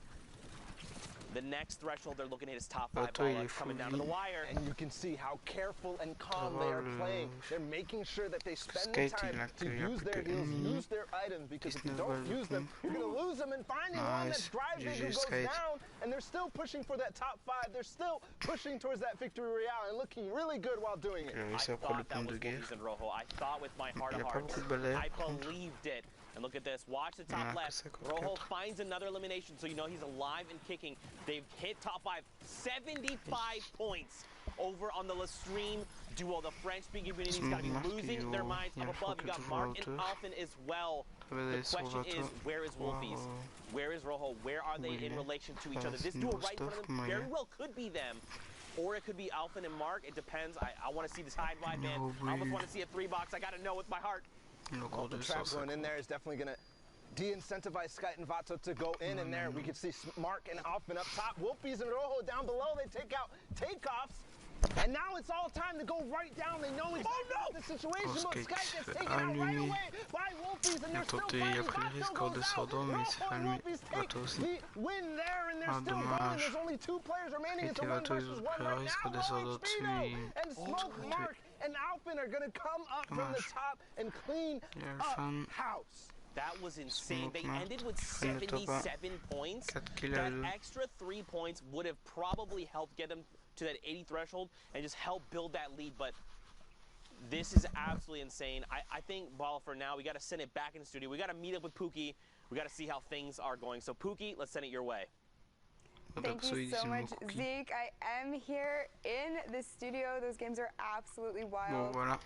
The next threshold they're looking at is top 5 coming down to the wire. And you can see how careful and calm they are playing. They're making sure that they spend the time to use their heals, use their items, because if you don't use them, you're going to lose them. And finding one that drives who goes down, and they're still pushing for that top 5. They're still pushing towards that victory royale and looking really good while doing it. I thought that was Wolfies and Rojo. I thought with my heart of hearts. I believed it. And look at this. Watch the top left. Rojo finds another elimination, so you know he's alive and kicking. They've hit top 5. 75 points over on the Lestream duo. The French-speaking community's got to be losing their minds up above. You got Mark and Alphen as well. The question is, where is Wolfies? Where is Rojo? Where are they in relation to each other? This duo right in front of them very well could be them. Or it could be Alphen and Mark. It depends. I want to see this hide wide, man. I almost want to see a 3-box. I got to know with my heart. Well, the trap going in there is definitely going to de-incentivize Sky and Vato to go in, and there we can see Mark and Alphen up top. Wolfies and Rojo down below. They take out takeoffs. And now it's all time to go right down. They know exactly the situation. But Sky gets taken out right away by Wolfies, and they're still fighting. Backfield goes out. Wolfies take the win there, and they're still going. There's only 2 players remaining. It's a 1 versus 1 right now. Well, Speedo and Smoke Mark and Alpin are going to come up from the top and clean up house. That was insane. They ended with 77 points. That extra 3 points would have probably helped get them to that 80 threshold and just help build that lead. But this is absolutely insane. I think, Ball, for now, we got to send it back in the studio. We got to meet up with Pookie. We got to see how things are going. So, Pookie, let's send it your way. Thank you so much, Zeke. I am here in the studio. Those games are absolutely wild. Bon,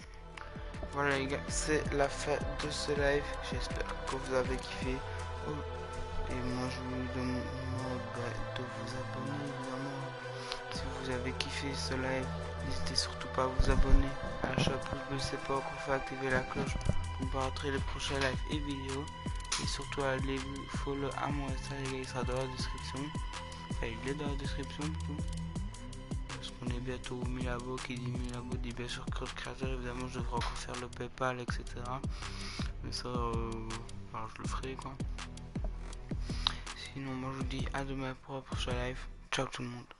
voilà les gars, c'est la fin de ce live. J'espère que vous avez kiffé. Et moi je vous demande de vous abonner évidemment. Si vous avez kiffé ce live, n'hésitez surtout pas à vous abonner, à lâcher un pouce bleu, c'est pas encore fait, activer la cloche pour vous rater les prochains lives et vidéos. Et surtout allez follow à moi, ça les gars, il sera dans la description. Enfin, il est dans la description plutôt. Parce qu'on est bientôt 1000 abos, qui dit 1000 abos dit bien sûr code créateur, évidemment je devrais encore faire le PayPal, etc. Mais ça, alors je le ferai quoi. Sinon moi je vous dis à demain pour un prochain live. Ciao tout le monde.